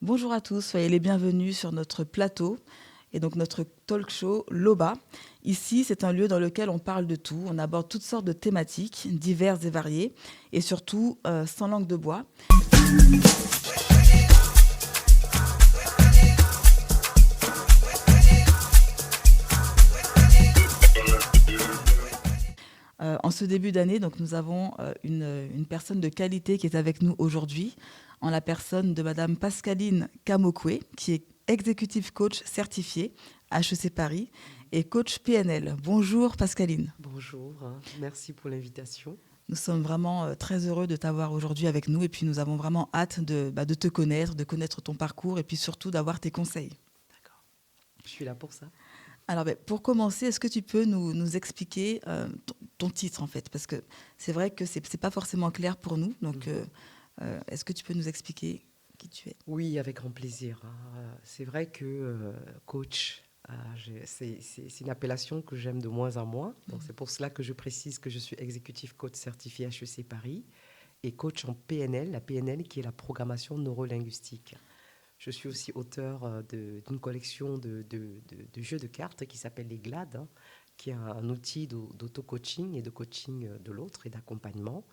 Bonjour à tous, soyez les bienvenus sur notre plateau et donc notre talk show Loba. Ici, c'est un lieu dans lequel on parle de tout, on aborde toutes sortes de thématiques diverses et variées et surtout sans langue de bois. En ce début d'année, donc, nous avons une personne de qualité qui est avec nous aujourd'hui, en la personne de Madame Pascaline Kamokwe, qui est executive coach certifiée à HEC Paris et coach PNL. Bonjour Pascaline. Bonjour, merci pour l'invitation. Nous sommes vraiment très heureux de t'avoir aujourd'hui avec nous et puis nous avons vraiment hâte de te connaître, de connaître ton parcours et puis surtout d'avoir tes conseils. D'accord, je suis là pour ça. Alors, pour commencer, est-ce que tu peux nous expliquer ton titre, en fait? Parce que c'est vrai que c'est pas forcément clair pour nous. Donc, est-ce que tu peux nous expliquer qui tu es? Oui, avec grand plaisir. C'est vrai que coach, c'est une appellation que j'aime de moins en moins. Donc, c'est pour cela que je précise que je suis executive coach certifié HEC Paris et coach en PNL, la PNL qui est la programmation neurolinguistique. Je suis aussi auteur d'une collection de jeux de cartes qui s'appelle les GLAD, qui est un outil d'auto-coaching et de coaching de l'autre et d'accompagnement.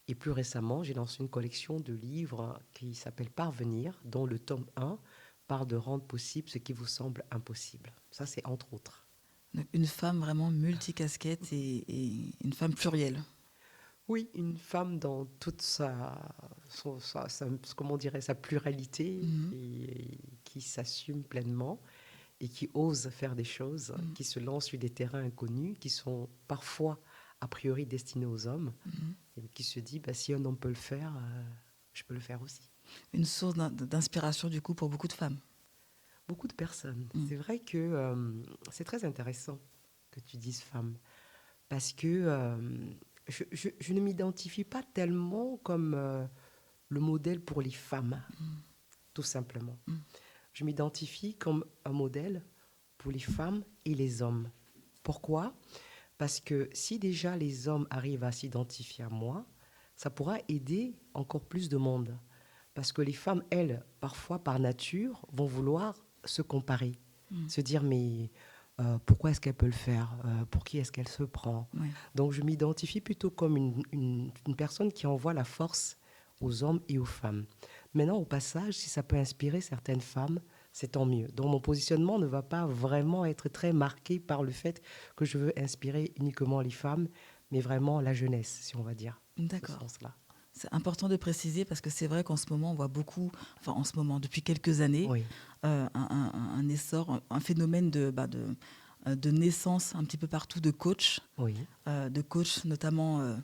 Et plus récemment, j'ai lancé une collection de livres qui s'appelle Parvenir, dont le tome 1 parle de rendre possible ce qui vous semble impossible. Ça, c'est entre autres. Donc, une femme vraiment multicasquette et une femme plurielle. Oui, une femme dans toute comment dirait, sa pluralité et qui s'assume pleinement et qui ose faire des choses, qui se lance sur des terrains inconnus, qui sont parfois a priori destinés aux hommes, et qui se dit, si un homme peut le faire, je peux le faire aussi. Une source d'inspiration, du coup, pour beaucoup de femmes. Beaucoup de personnes. C'est vrai que c'est très intéressant que tu dises femme, parce que je ne m'identifie pas tellement comme le modèle pour les femmes, tout simplement. Je m'identifie comme un modèle pour les femmes et les hommes. Pourquoi ? Parce que si déjà les hommes arrivent à s'identifier à moi, ça pourra aider encore plus de monde. Parce que les femmes, elles, parfois par nature, vont vouloir se comparer, se dire mais pourquoi est-ce qu'elle peut le faire ? Pour qui est-ce qu'elle se prend ? Ouais. Donc je m'identifie plutôt comme une personne qui envoie la force aux hommes et aux femmes. Maintenant, au passage, si ça peut inspirer certaines femmes, c'est tant mieux. Donc mon positionnement ne va pas vraiment être très marqué par le fait que je veux inspirer uniquement les femmes, mais vraiment la jeunesse, si on va dire, ce D'accord. sens-là. C'est important de préciser parce que c'est vrai qu'en ce moment, on voit beaucoup, enfin en ce moment, depuis quelques années, Oui. un essor, un phénomène de naissance un petit peu partout Oui, de coachs notamment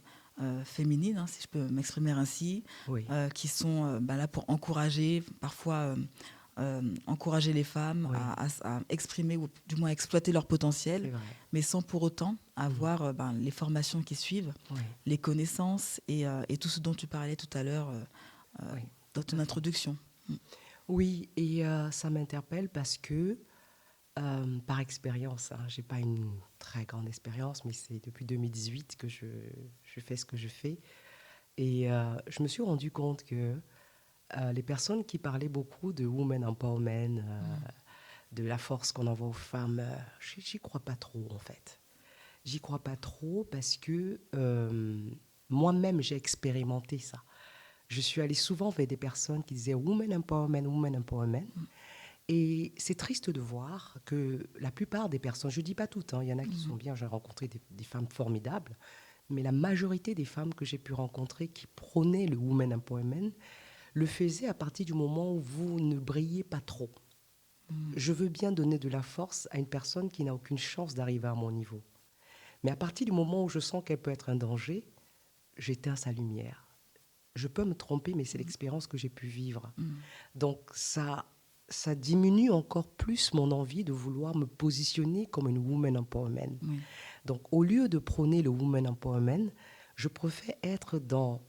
féminines, si je peux m'exprimer ainsi, oui, qui sont là pour encourager, parfois encourager les femmes oui. à exprimer ou du moins exploiter leur potentiel, C'est vrai. mais sans pour autant avoir les formations qui suivent, Oui, les connaissances et tout ce dont tu parlais tout à l'heure oui, dans tout ton à fait. introduction. Oui, et ça m'interpelle parce que, par expérience, je n'ai pas une très grande expérience, mais c'est depuis 2018 que je fais ce que je fais. Et je me suis rendu compte que les personnes qui parlaient beaucoup de women empowerment, de la force qu'on envoie aux femmes, j'y crois pas trop en fait. J'y crois pas trop parce que moi-même j'ai expérimenté ça. Je suis allée souvent vers des personnes qui disaient women empowerment, women empowerment. Et c'est triste de voir que la plupart des personnes, je ne dis pas toutes, il y en a qui sont bien, j'ai rencontré des femmes formidables, mais la majorité des femmes que j'ai pu rencontrer qui prônaient le women empowerment le faisaient à partir du moment où vous ne brillez pas trop. Je veux bien donner de la force à une personne qui n'a aucune chance d'arriver à mon niveau. Mais à partir du moment où je sens qu'elle peut être un danger, j'éteins sa lumière. Je peux me tromper, mais c'est l'expérience que j'ai pu vivre. Donc ça diminue encore plus mon envie de vouloir me positionner comme une woman empowerment. Oui. Donc au lieu de prôner le woman empowerment, je préfère être dans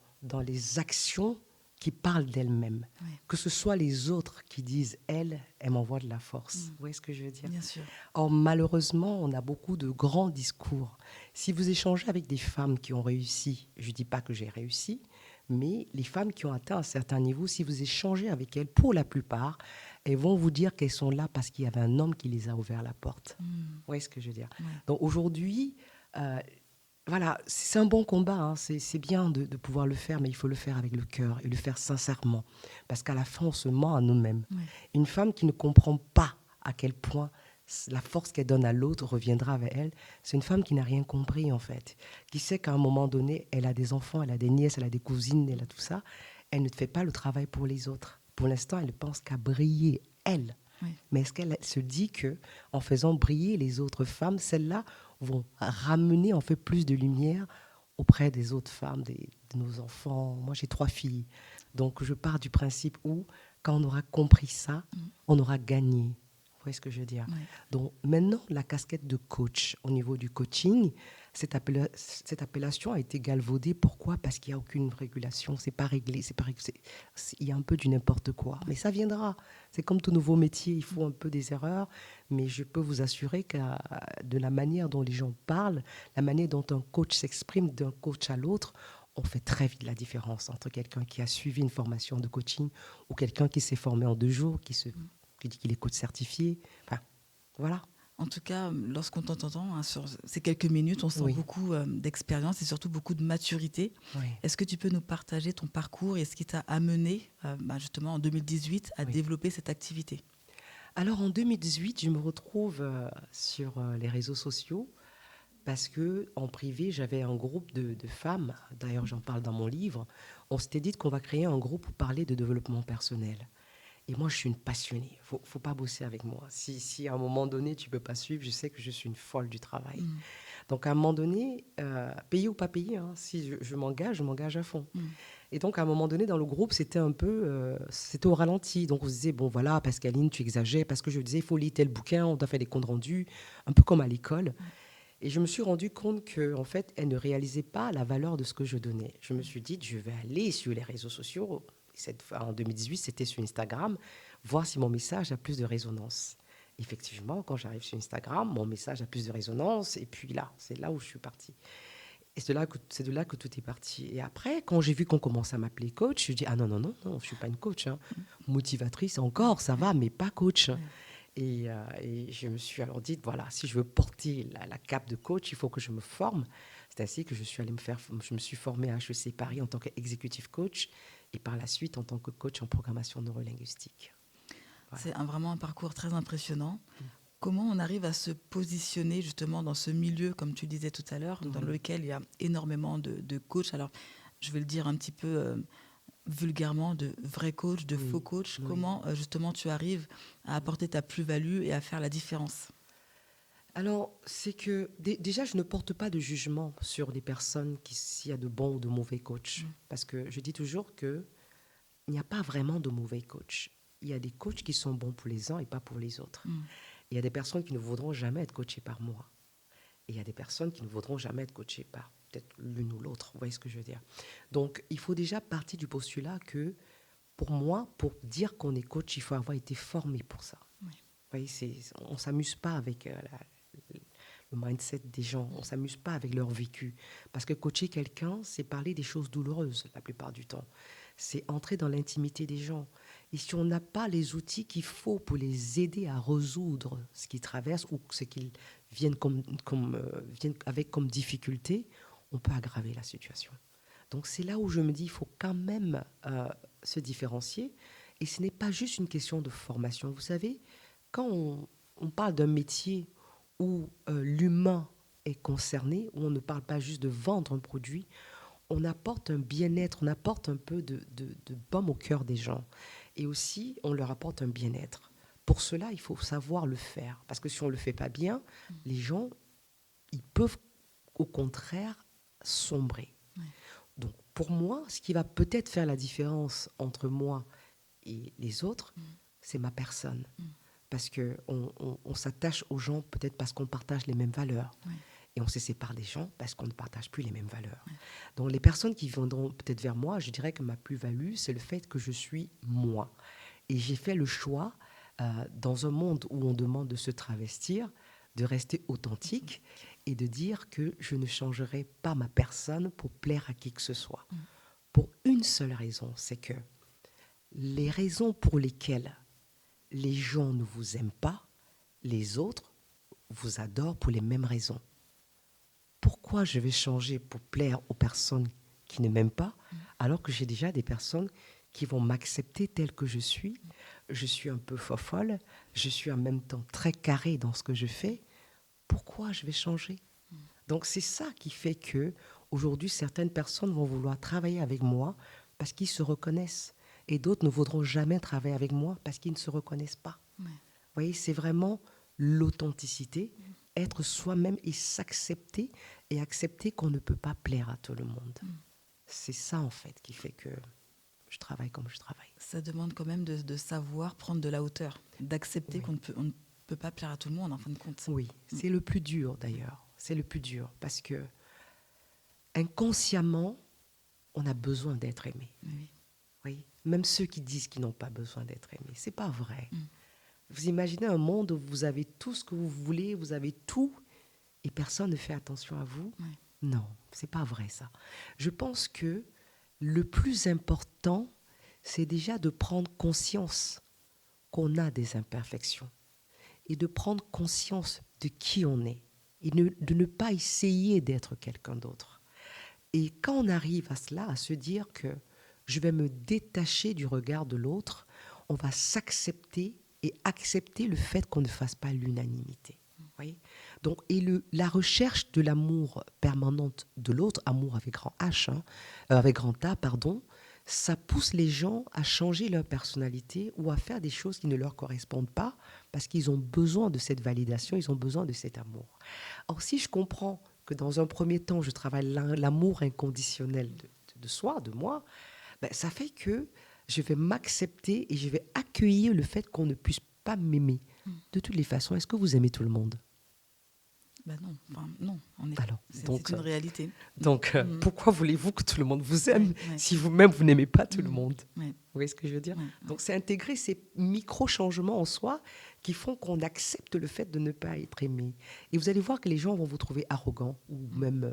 les actions qui parlent d'elles-mêmes. Oui. Que ce soit les autres qui disent « elle m'envoie de la force ». Vous voyez ce que je veux dire ? Bien sûr. Or, malheureusement, on a beaucoup de grands discours. Si vous échangez avec des femmes qui ont réussi, je ne dis pas que j'ai réussi, Mais les femmes qui ont atteint un certain niveau, si vous échangez avec elles, pour la plupart, elles vont vous dire qu'elles sont là parce qu'il y avait un homme qui les a ouvert la porte. Vous voyez ce que je veux dire? Ouais. Donc aujourd'hui, euh, voilà, c'est un bon combat, hein. C'est bien de pouvoir le faire, mais il faut le faire avec le cœur et le faire sincèrement. Parce qu'à la fin, on se ment à nous-mêmes. Ouais. Une femme qui ne comprend pas à quel point la force qu'elle donne à l'autre reviendra avec elle, c'est une femme qui n'a rien compris, en fait. Qui sait qu'à un moment donné, elle a des enfants, elle a des nièces, elle a des cousines, elle a tout ça. Elle ne fait pas le travail pour les autres. Pour l'instant, elle ne pense qu'à briller, elle. Ouais. Mais est-ce qu'elle se dit que en faisant briller les autres femmes, celles-là vont ramener en fait plus de lumière auprès des autres femmes, de nos enfants? Moi, j'ai 3 filles. Donc, je pars du principe où, quand on aura compris ça, on aura gagné. Vous voyez ce que je veux dire? Ouais. Donc, maintenant, la casquette de coach, au niveau du coaching, cette appellation a été galvaudée. Pourquoi? Parce qu'il n'y a aucune régulation. C'est pas réglé. Il y a un peu du n'importe quoi. Mais ça viendra. C'est comme tout nouveau métier. Il faut un peu des erreurs. Mais je peux vous assurer que de la manière dont les gens parlent, la manière dont un coach s'exprime d'un coach à l'autre, on fait très vite la différence entre quelqu'un qui a suivi une formation de coaching ou quelqu'un qui s'est formé en 2 jours, qui dit qu'il est coach certifié. Enfin, voilà. En tout cas, lorsqu'on t'entend sur ces quelques minutes, on sent Oui. beaucoup d'expérience et surtout beaucoup de maturité. Oui. Est-ce que tu peux nous partager ton parcours et ce qui t'a amené justement en 2018 à Oui. développer cette activité? Alors en 2018, je me retrouve sur les réseaux sociaux parce que en privé, j'avais un groupe de femmes. D'ailleurs, j'en parle dans mon livre. On s'était dit qu'on va créer un groupe pour parler de développement personnel. Et moi, je suis une passionnée. Faut pas bosser avec moi. Si à un moment donné, tu peux pas suivre, je sais que je suis une folle du travail. Donc, à un moment donné, payé ou pas payé, hein, si je m'engage à fond. Et donc, à un moment donné, dans le groupe, c'était un peu... c'était au ralenti. Donc, on se disait, bon, voilà, Pascaline, tu exagères. Parce que je disais, il faut lire tel bouquin, on doit faire des comptes rendus, un peu comme à l'école. Et je me suis rendu compte qu'en fait, elle ne réalisait pas la valeur de ce que je donnais. Je me suis dit, je vais aller sur les réseaux sociaux. Cette fois, en 2018, c'était sur Instagram, voir si mon message a plus de résonance. Effectivement, quand j'arrive sur Instagram, mon message a plus de résonance. Et puis là, c'est là où je suis partie. Et c'est de là que tout est parti. Et après, quand j'ai vu qu'on commençait à m'appeler coach, je dis, ah non, non, non, non, je ne suis pas une coach. Hein. Motivatrice, encore, ça va, mais pas coach. Et je me suis alors dit, voilà, si je veux porter la cape de coach, il faut que je me forme. C'est ainsi que je me suis formée à HEC Paris en tant qu'executive coach et par la suite en tant que coach en programmation neurolinguistique. Voilà. C'est vraiment un parcours très impressionnant. Comment on arrive à se positionner justement dans ce milieu, comme tu disais tout à l'heure, dans lequel il y a énormément de coachs. Alors, je vais le dire un petit peu vulgairement, de vrais coachs, de faux coachs. Comment justement tu arrives à apporter ta plus-value et à faire la différence? Alors, c'est que déjà, je ne porte pas de jugement sur les personnes s'il y a de bons ou de mauvais coachs. Parce que je dis toujours qu'il n'y a pas vraiment de mauvais coachs. Il y a des coachs qui sont bons pour les uns et pas pour les autres. Il y a des personnes qui ne voudront jamais être coachées par moi. Et il y a des personnes qui ne voudront jamais être coachées par peut-être l'une ou l'autre. Vous voyez ce que je veux dire? Donc, il faut déjà partir du postulat que, pour moi, pour dire qu'on est coach, il faut avoir été formé pour ça. Vous voyez, on ne s'amuse pas avec le mindset des gens. On ne s'amuse pas avec leur vécu. Parce que coacher quelqu'un, c'est parler des choses douloureuses la plupart du temps. C'est entrer dans l'intimité des gens. Et si on n'a pas les outils qu'il faut pour les aider à résoudre ce qu'ils traversent ou ce qu'ils viennent avec comme difficulté, on peut aggraver la situation. Donc c'est là où je me dis, il faut quand même se différencier. Et ce n'est pas juste une question de formation. Vous savez, quand on parle d'un métier où l'humain est concerné, où on ne parle pas juste de vendre un produit, on apporte un bien-être, on apporte un peu de baume au cœur des gens. Et aussi, on leur apporte un bien-être. Pour cela, il faut savoir le faire. Parce que si on ne le fait pas bien, les gens, ils peuvent au contraire sombrer. Donc, pour moi, ce qui va peut-être faire la différence entre moi et les autres, c'est ma personne. Parce qu'on s'attache aux gens peut-être parce qu'on partage les mêmes valeurs. Et on se sépare des gens parce qu'on ne partage plus les mêmes valeurs. Donc, les personnes qui viendront peut-être vers moi, je dirais que ma plus-value, c'est le fait que je suis moi. Et j'ai fait le choix, dans un monde où on demande de se travestir, de rester authentique et de dire que je ne changerai pas ma personne pour plaire à qui que ce soit. pour une seule raison, c'est que les raisons pour lesquelles les gens ne vous aiment pas, les autres vous adorent pour les mêmes raisons. Pourquoi je vais changer pour plaire aux personnes qui ne m'aiment pas, alors que j'ai déjà des personnes qui vont m'accepter telle que je suis? Je suis un peu fofolle, je suis en même temps très carrée dans ce que je fais. Pourquoi je vais changer? Donc c'est ça qui fait que aujourd'hui certaines personnes vont vouloir travailler avec moi parce qu'ils se reconnaissent, et d'autres ne voudront jamais travailler avec moi parce qu'ils ne se reconnaissent pas. Ouais. Vous voyez, c'est vraiment l'authenticité, être soi-même et s'accepter, et accepter qu'on ne peut pas plaire à tout le monde. C'est ça en fait qui fait que je travaille comme je travaille. Ça demande quand même de savoir prendre de la hauteur, d'accepter Oui. on ne peut pas plaire à tout le monde en fin de compte. Oui, c'est le plus dur d'ailleurs. C'est le plus dur parce que inconsciemment, on a besoin d'être aimé. Oui. Oui. Même ceux qui disent qu'ils n'ont pas besoin d'être aimés, c'est pas vrai. Vous imaginez un monde où vous avez tout ce que vous voulez, vous avez tout, et personne ne fait attention à vous? Oui. Non, c'est pas vrai ça. Je pense que le plus important, c'est déjà de prendre conscience qu'on a des imperfections et de prendre conscience de qui on est et de ne pas essayer d'être quelqu'un d'autre. Et quand on arrive à cela, à se dire que je vais me détacher du regard de l'autre, on va s'accepter et accepter le fait qu'on ne fasse pas l'unanimité. Voyez. Donc, la recherche de l'amour permanente de l'autre, amour avec grand H, avec grand A, pardon, ça pousse les gens à changer leur personnalité ou à faire des choses qui ne leur correspondent pas parce qu'ils ont besoin de cette validation, ils ont besoin de cet amour. Or, si je comprends que dans un premier temps, je travaille l'amour inconditionnel de soi, de moi, ben, ça fait que je vais m'accepter et je vais accueillir le fait qu'on ne puisse pas m'aimer. De toutes les façons, est-ce que vous aimez tout le monde? Ben non, enfin, non, Alors, c'est une réalité. Donc, pourquoi voulez-vous que tout le monde vous aime si Ouais. vous-même, vous n'aimez pas tout le monde? Ouais. Vous voyez ce que je veux dire? Ouais. Donc, c'est intégrer ces micro-changements en soi qui font qu'on accepte le fait de ne pas être aimé. Et vous allez voir que les gens vont vous trouver arrogant ou même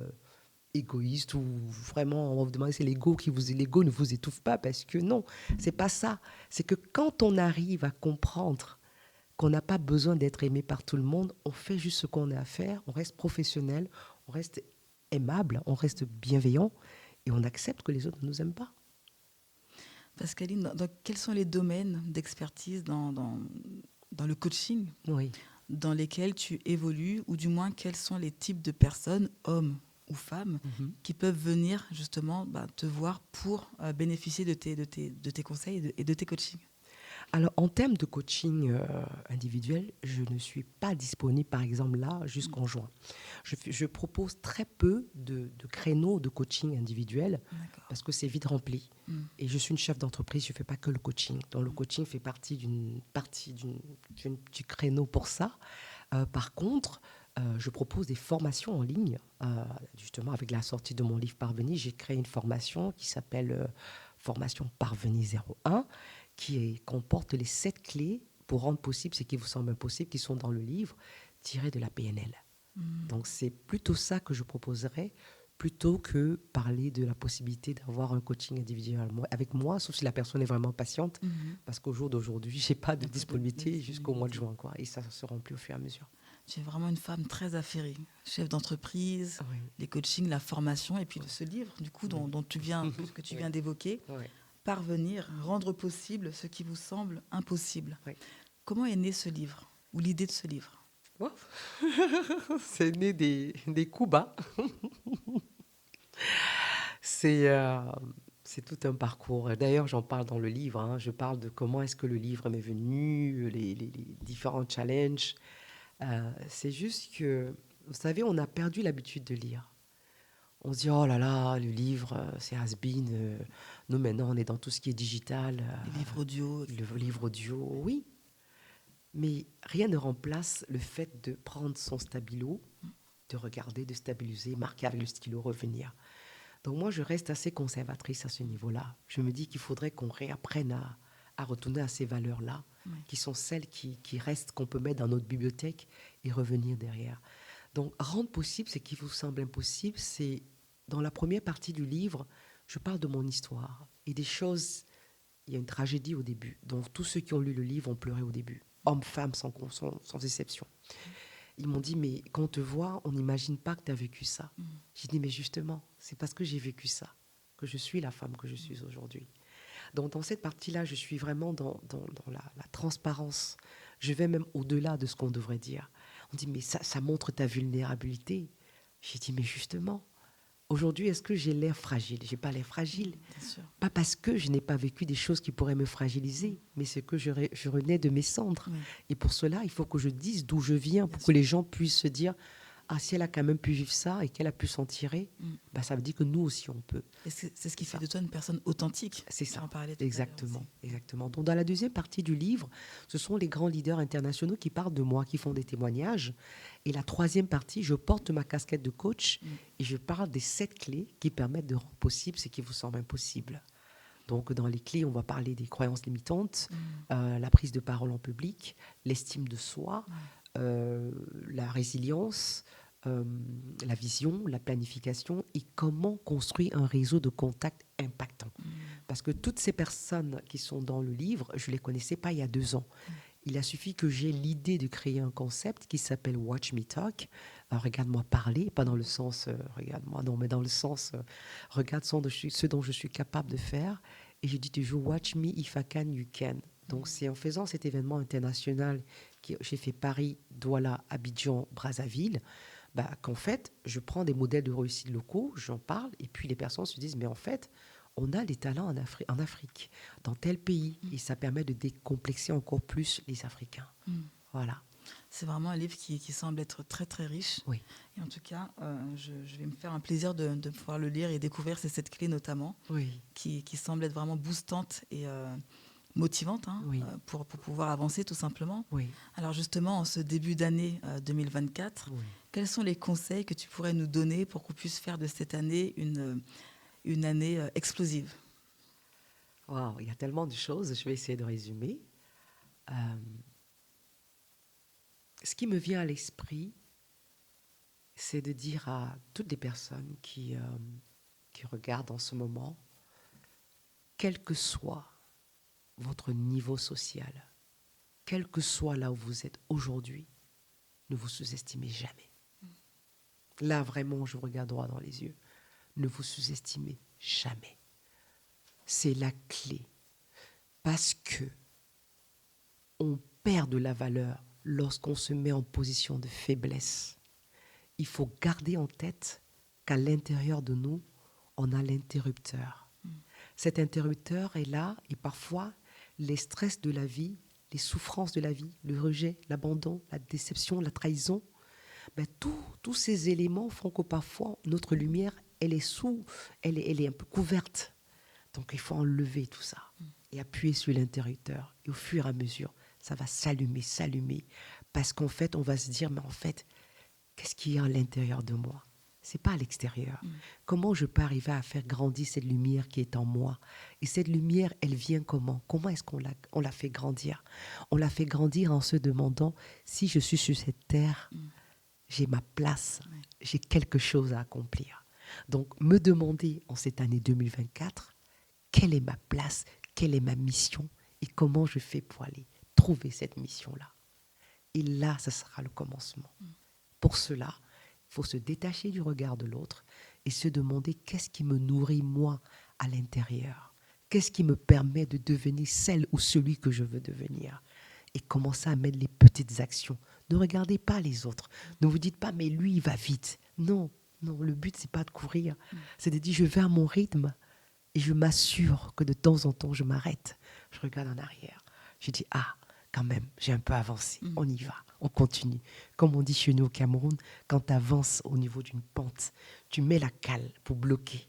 égoïste, ou vraiment, on va vous demander, c'est l'ego l'ego ne vous étouffe pas, parce que non, c'est pas ça. C'est que quand on arrive à comprendre qu'on n'a pas besoin d'être aimé par tout le monde, on fait juste ce qu'on a à faire, on reste professionnel, on reste aimable, on reste bienveillant, et on accepte que les autres ne nous aiment pas. Pascaline, quels sont les domaines d'expertise dans le coaching Oui. dans lesquels tu évolues, ou du moins quels sont les types de personnes, hommes ou femmes, qui peuvent venir justement te voir pour bénéficier de tes conseils et de tes coachings? Alors, en termes de coaching individuel, je ne suis pas disponible, par exemple, là, jusqu'en juin. Je propose très peu de créneaux de coaching individuel parce que c'est vite rempli. Et je suis une chef d'entreprise, je ne fais pas que le coaching. Donc, le coaching fait partie du créneau pour ça. Par contre, je propose des formations en ligne. Justement, avec la sortie de mon livre Parvenir, j'ai créé une formation qui s'appelle Formation Parvenir 01, qui comporte les 7 clés pour rendre possible ce qui vous semble impossible, qui sont dans le livre, tiré de la PNL. Donc, c'est plutôt ça que je proposerais, plutôt que parler de la possibilité d'avoir un coaching individuel avec moi, sauf si la personne est vraiment patiente, parce qu'au jour d'aujourd'hui, je n'ai pas de disponibilité jusqu'au mois de juin, quoi, et ça se remplit au fur et à mesure. Tu es vraiment une femme très affairée, chef d'entreprise, Oui. les coachings, la formation, et puis ce livre, du coup, dont que tu viens d'évoquer, Parvenir, rendre possible ce qui vous semble impossible. Oui. Comment est né ce livre, ou l'idée de ce livre? C'est né des coups bas. C'est tout un parcours. D'ailleurs, j'en parle dans le livre. Je parle de comment est-ce que le livre m'est venu, les différents challenges. C'est juste que, vous savez, on a perdu l'habitude de lire. On se dit, oh là là, le livre, c'est has-been. Nous, maintenant, on est dans tout ce qui est digital. Les livres audio. Le livre audio, oui. Mais rien ne remplace le fait de prendre son stabilo, de regarder, de stabiliser, marquer avec le stylo, revenir. Donc moi, je reste assez conservatrice à ce niveau-là. Je me dis qu'il faudrait qu'on réapprenne à retourner à ces valeurs-là, qui sont celles qui restent, qu'on peut mettre dans notre bibliothèque et revenir derrière. Donc, rendre possible ce qui vous semble impossible, c'est, dans la première partie du livre, je parle de mon histoire et des choses. Il y a une tragédie au début, donc tous ceux qui ont lu le livre ont pleuré au début, hommes, femmes, sans exception. Ils m'ont dit, mais quand on te voit, on n'imagine pas que tu as vécu ça. J'ai dit, mais justement, c'est parce que j'ai vécu ça que je suis la femme que je suis aujourd'hui. Donc dans cette partie-là, je suis vraiment dans la transparence. Je vais même au-delà de ce qu'on devrait dire. On dit, mais ça montre ta vulnérabilité. J'ai dit, mais justement, aujourd'hui, est-ce que j'ai l'air fragile? Je n'ai pas l'air fragile. Bien sûr. Pas parce que je n'ai pas vécu des choses qui pourraient me fragiliser, mais c'est que je renais de mes cendres. Oui. Et pour cela, il faut que je dise d'où je viens pour Bien que sûr. les gens puissent se dire, ah, si elle a quand même pu vivre ça et qu'elle a pu s'en tirer, bah, ça veut dire que nous aussi, on peut. Et c'est ce qui C'est fait ça. de toi une personne authentique. C'est Tu ça, en parlais tout à l'heure exactement, aussi. exactement. Donc, dans la deuxième partie du livre, ce sont les grands leaders internationaux qui parlent de moi, qui font des témoignages. Et la troisième partie, je porte ma casquette de coach et je parle des 7 clés qui permettent de rendre possible ce qui vous semble impossible. Donc, dans les clés, on va parler des croyances limitantes, la prise de parole en public, l'estime de soi, la résilience, la vision, la planification et comment construire un réseau de contacts impactant. Parce que toutes ces personnes qui sont dans le livre, je ne les connaissais pas il y a 2 ans. Il a suffi que j'ai l'idée de créer un concept qui s'appelle Watch Me Talk. Regarde-moi parler, pas dans le sens regarde-moi, non, mais dans le sens regarde ce dont je suis capable de faire. Et je dis toujours Watch me if I can, you can. Donc c'est en faisant cet événement international que j'ai fait Paris, Douala, Abidjan, Brazzaville, bah, qu'en fait, je prends des modèles de réussite locaux, j'en parle, et puis les personnes se disent, mais en fait, on a des talents en Afrique, dans tel pays, et ça permet de décomplexer encore plus les Africains. Voilà. C'est vraiment un livre qui semble être très très riche. Oui. Et en tout cas, je vais me faire un plaisir de pouvoir le lire et découvrir ces 7 clés notamment, Oui. qui semblent être vraiment boostantes et motivantes Oui. pour pouvoir avancer tout simplement. Oui. Alors justement, en ce début d'année 2024, Oui. quels sont les conseils que tu pourrais nous donner pour qu'on puisse faire de cette année une année explosive? Wow, il y a tellement de choses, je vais essayer de résumer. Ce qui me vient à l'esprit, c'est de dire à toutes les personnes qui regardent en ce moment, quel que soit votre niveau social, quel que soit là où vous êtes aujourd'hui, ne vous sous-estimez jamais. Là, vraiment, je vous regarde droit dans les yeux. Ne vous sous-estimez jamais. C'est la clé. Parce que on perd de la valeur lorsqu'on se met en position de faiblesse. Il faut garder en tête qu'à l'intérieur de nous, on a l'interrupteur. Cet interrupteur est là et parfois, les stress de la vie, les souffrances de la vie, le rejet, l'abandon, la déception, la trahison, ben, tous ces éléments font que parfois, notre lumière, elle est un peu couverte. Donc, il faut enlever tout ça et appuyer sur l'interrupteur. Et au fur et à mesure, ça va s'allumer. Parce qu'en fait, on va se dire, mais en fait, qu'est-ce qu'il y a à l'intérieur de moi? C'est pas à l'extérieur. Comment je peux arriver à faire grandir cette lumière qui est en moi? Et cette lumière, elle vient comment? Comment est-ce qu'on la fait grandir? On la fait grandir en se demandant, si je suis sur cette terre, j'ai ma place, j'ai quelque chose à accomplir. Donc, me demander en cette année 2024, quelle est ma place, quelle est ma mission et comment je fais pour aller trouver cette mission-là. Et là, ça sera le commencement. Pour cela, il faut se détacher du regard de l'autre et se demander qu'est-ce qui me nourrit moi à l'intérieur. Qu'est-ce qui me permet de devenir celle ou celui que je veux devenir. Et commencer à mettre les petites actions. Ne regardez pas les autres. Ne vous dites pas, mais lui, il va vite. Non, le but, c'est pas de courir. C'est de dire, je vais à mon rythme et je m'assure que de temps en temps, je m'arrête. Je regarde en arrière. Je dis, ah, quand même, j'ai un peu avancé. On y va, on continue. Comme on dit chez nous au Cameroun, quand tu avances au niveau d'une pente, tu mets la cale pour bloquer,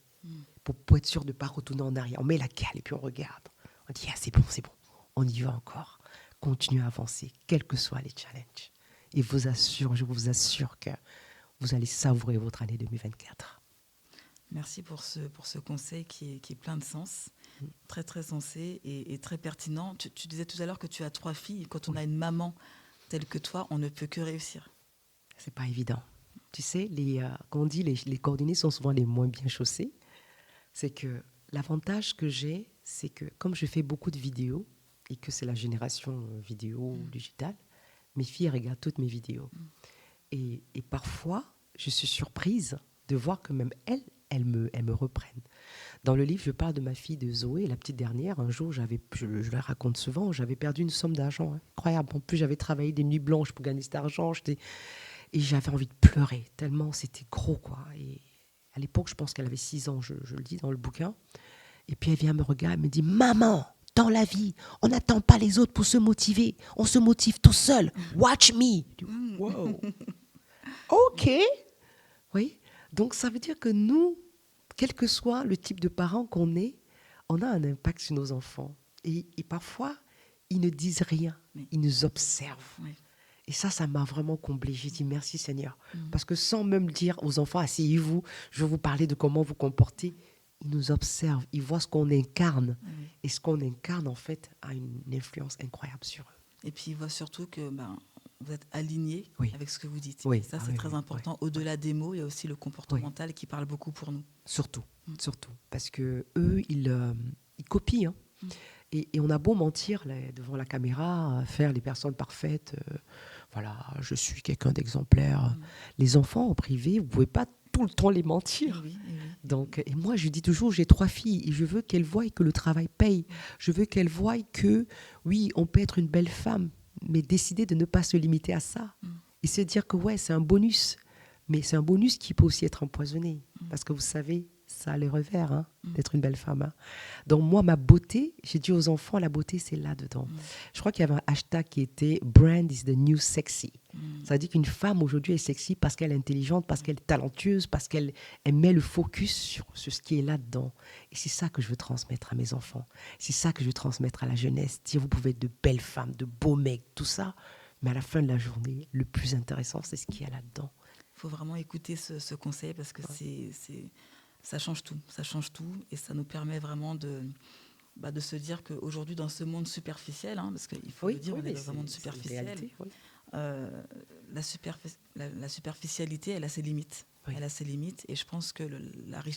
pour être sûr de ne pas retourner en arrière. On met la cale et puis on regarde. On dit, ah, c'est bon. On y va encore. Continuez à avancer, quels que soient les challenges. Et je vous assure que vous allez savourer votre année 2024. Merci pour ce conseil qui est plein de sens, très très sensé et très pertinent. Tu disais tout à l'heure que tu as 3 filles. Quand on a une maman telle que toi, on ne peut que réussir. C'est pas évident. Tu sais, comme on dit, les coordonnées sont souvent les moins bien chaussées. C'est que L'avantage que j'ai, c'est que comme je fais beaucoup de vidéos et que c'est la génération vidéo digitale, mes filles regardent toutes mes vidéos. Et parfois, je suis surprise de voir que même elles me reprennent. Dans le livre, je parle de ma fille de Zoé, la petite dernière. Un jour, je la raconte souvent, j'avais perdu une somme d'argent incroyable. En plus, j'avais travaillé des nuits blanches pour gagner cet argent. Et j'avais envie de pleurer, tellement c'était gros, quoi. Et à l'époque, je pense qu'elle avait 6 ans, je le dis dans le bouquin. Et puis elle vient me regarder, elle me dit « Maman, dans la vie, on n'attend pas les autres pour se motiver. On se motive tout seul. Watch me. » Wow. OK. Oui. Donc ça veut dire que nous, quel que soit le type de parents qu'on est, on a un impact sur nos enfants. Et parfois, ils ne disent rien. Ils nous observent. Oui. Et ça m'a vraiment comblée. J'ai dit merci Seigneur. Parce que sans même dire aux enfants, asseyez-vous, je vais vous parler de comment vous comportez, ils nous observent, ils voient ce qu'on incarne. Oui. Et ce qu'on incarne, en fait, a une influence incroyable sur eux. Et puis, il voit surtout que vous êtes aligné Oui. avec ce que vous dites. Oui. Et ça, c'est très important. Oui. Au-delà des mots, il y a aussi le comportemental qui parle beaucoup pour nous. Surtout. Parce que eux, ils copient. Hein. Et on a beau mentir là, devant la caméra, faire les personnes parfaites. Voilà, je suis quelqu'un d'exemplaire. Les enfants en privé, vous ne pouvez pas tout le temps les mentir. Oui. Donc, et moi, je dis toujours, j'ai 3 filles et je veux qu'elles voient que le travail paye. Je veux qu'elles voient que, oui, on peut être une belle femme, mais décider de ne pas se limiter à ça. Et se dire que, ouais, c'est un bonus. Mais c'est un bonus qui peut aussi être empoisonné. Parce que vous savez, ça a les revers, hein, d'être une belle femme. Hein. Donc moi, ma beauté, j'ai dit aux enfants, la beauté, c'est là-dedans. Je crois qu'il y avait un hashtag qui était « Brand is the new sexy ». Ça veut dire qu'une femme aujourd'hui est sexy parce qu'elle est intelligente, parce qu'elle est talentueuse, parce qu'elle met le focus sur ce qui est là-dedans. Et c'est ça que je veux transmettre à mes enfants. C'est ça que je veux transmettre à la jeunesse. Dire, vous pouvez être de belles femmes, de beaux mecs, tout ça. Mais à la fin de la journée, le plus intéressant, c'est ce qu'il y a là-dedans. Il faut vraiment écouter ce conseil parce que ça change tout. Ça change tout et ça nous permet vraiment de se dire qu'aujourd'hui, dans ce monde superficiel, hein, parce qu'il faut le dire, on est dans un monde superficiel, réalité, la superficialité, elle a ses limites. Oui. Elle a ses limites et je pense que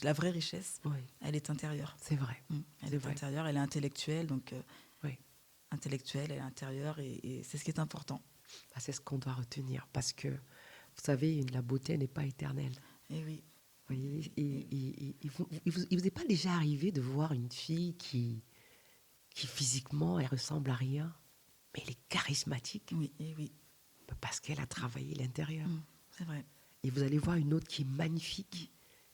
la vraie richesse, elle est intérieure. C'est vrai. Elle est intérieure, elle est intellectuelle, donc intellectuelle, elle est intérieure et c'est ce qui est important. C'est ce qu'on doit retenir parce que, vous savez, la beauté n'est pas éternelle. Et oui. Oui, il vous est pas déjà arrivé de voir une fille qui physiquement, elle ressemble à rien, mais elle est charismatique. Oui, et oui. Parce qu'elle a travaillé l'intérieur. C'est vrai. Et vous allez voir une autre qui est magnifique,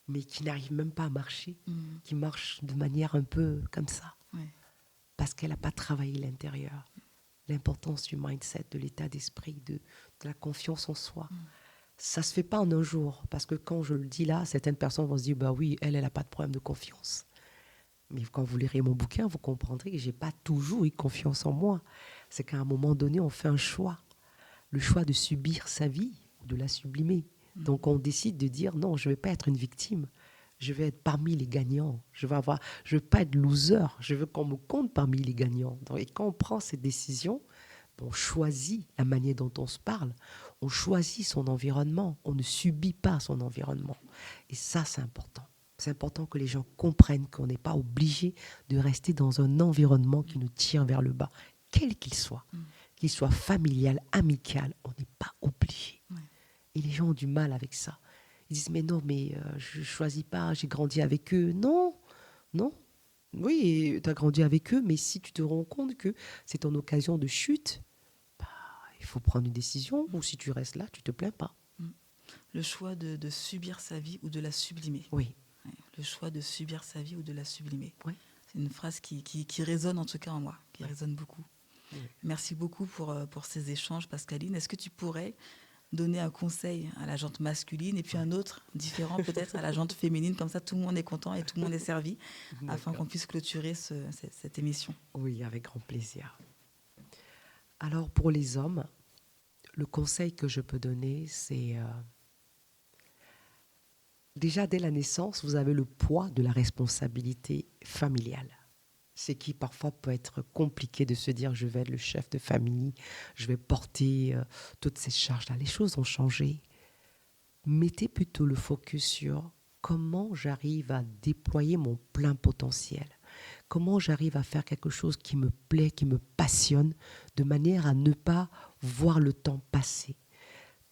mais qui n'arrive même pas à marcher, qui marche de manière un peu comme ça. Oui. Parce qu'elle n'a pas travaillé l'intérieur. L'importance du mindset, de l'état d'esprit, de la confiance en soi. Ça ne se fait pas en un jour. Parce que quand je le dis là, certaines personnes vont se dire, bah oui, elle n'a pas de problème de confiance. Mais quand vous lirez mon bouquin, vous comprendrez que je n'ai pas toujours eu confiance en moi. C'est qu'à un moment donné, on fait un choix. Le choix de subir sa vie ou de la sublimer. Donc on décide de dire, non, je ne vais pas être une victime. Je vais être parmi les gagnants. Je veux pas être loser. Je veux qu'on me compte parmi les gagnants. Donc, et quand on prend cette décision, on choisit la manière dont on se parle. On choisit son environnement. On ne subit pas son environnement. Et ça, c'est important. C'est important que les gens comprennent qu'on n'est pas obligé de rester dans un environnement qui nous tire vers le bas, quel qu'il soit familial, amical, on n'est pas obligé. Et les gens ont du mal avec ça. Ils disent, mais non, je ne choisis pas, j'ai grandi avec eux. Non. Oui, tu as grandi avec eux, mais si tu te rends compte que c'est ton occasion de chute, il faut prendre une décision, ou si tu restes là, tu ne te plains pas. Le choix de subir sa vie ou de la sublimer. Oui. Le choix de subir sa vie ou de la sublimer. Oui. C'est une phrase qui résonne en tout cas en moi, qui résonne beaucoup. Oui. Merci beaucoup pour ces échanges, Pascaline. Est-ce que tu pourrais donner un conseil à la jante masculine et puis un autre différent peut-être à la jante féminine, comme ça tout le monde est content et tout le monde est servi, afin qu'on puisse clôturer cette émission. Oui, avec grand plaisir. Alors pour les hommes, le conseil que je peux donner, c'est déjà dès la naissance, vous avez le poids de la responsabilité familiale. Ce qui parfois peut être compliqué de se dire je vais être le chef de famille, je vais porter toutes ces charges-là. Les choses ont changé. Mettez plutôt le focus sur comment j'arrive à déployer mon plein potentiel, comment j'arrive à faire quelque chose qui me plaît, qui me passionne, de manière à ne pas voir le temps passer.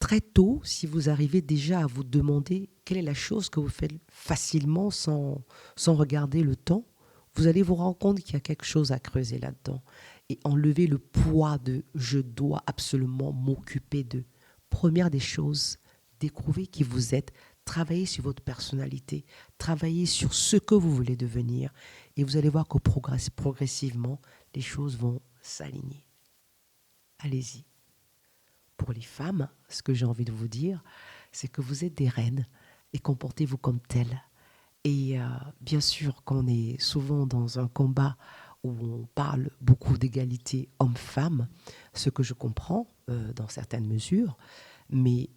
Très tôt, si vous arrivez déjà à vous demander quelle est la chose que vous faites facilement sans regarder le temps, vous allez vous rendre compte qu'il y a quelque chose à creuser là-dedans et enlever le poids de « je dois absolument m'occuper de ». Première des choses, découvrez qui vous êtes, travaillez sur votre personnalité, travaillez sur ce que vous voulez devenir et vous allez voir que progressivement, les choses vont s'aligner. Allez-y. Pour les femmes, ce que j'ai envie de vous dire, c'est que vous êtes des reines et comportez-vous comme telles. Et bien sûr qu'on est souvent dans un combat où on parle beaucoup d'égalité homme-femme, ce que je comprends dans certaines mesures, mais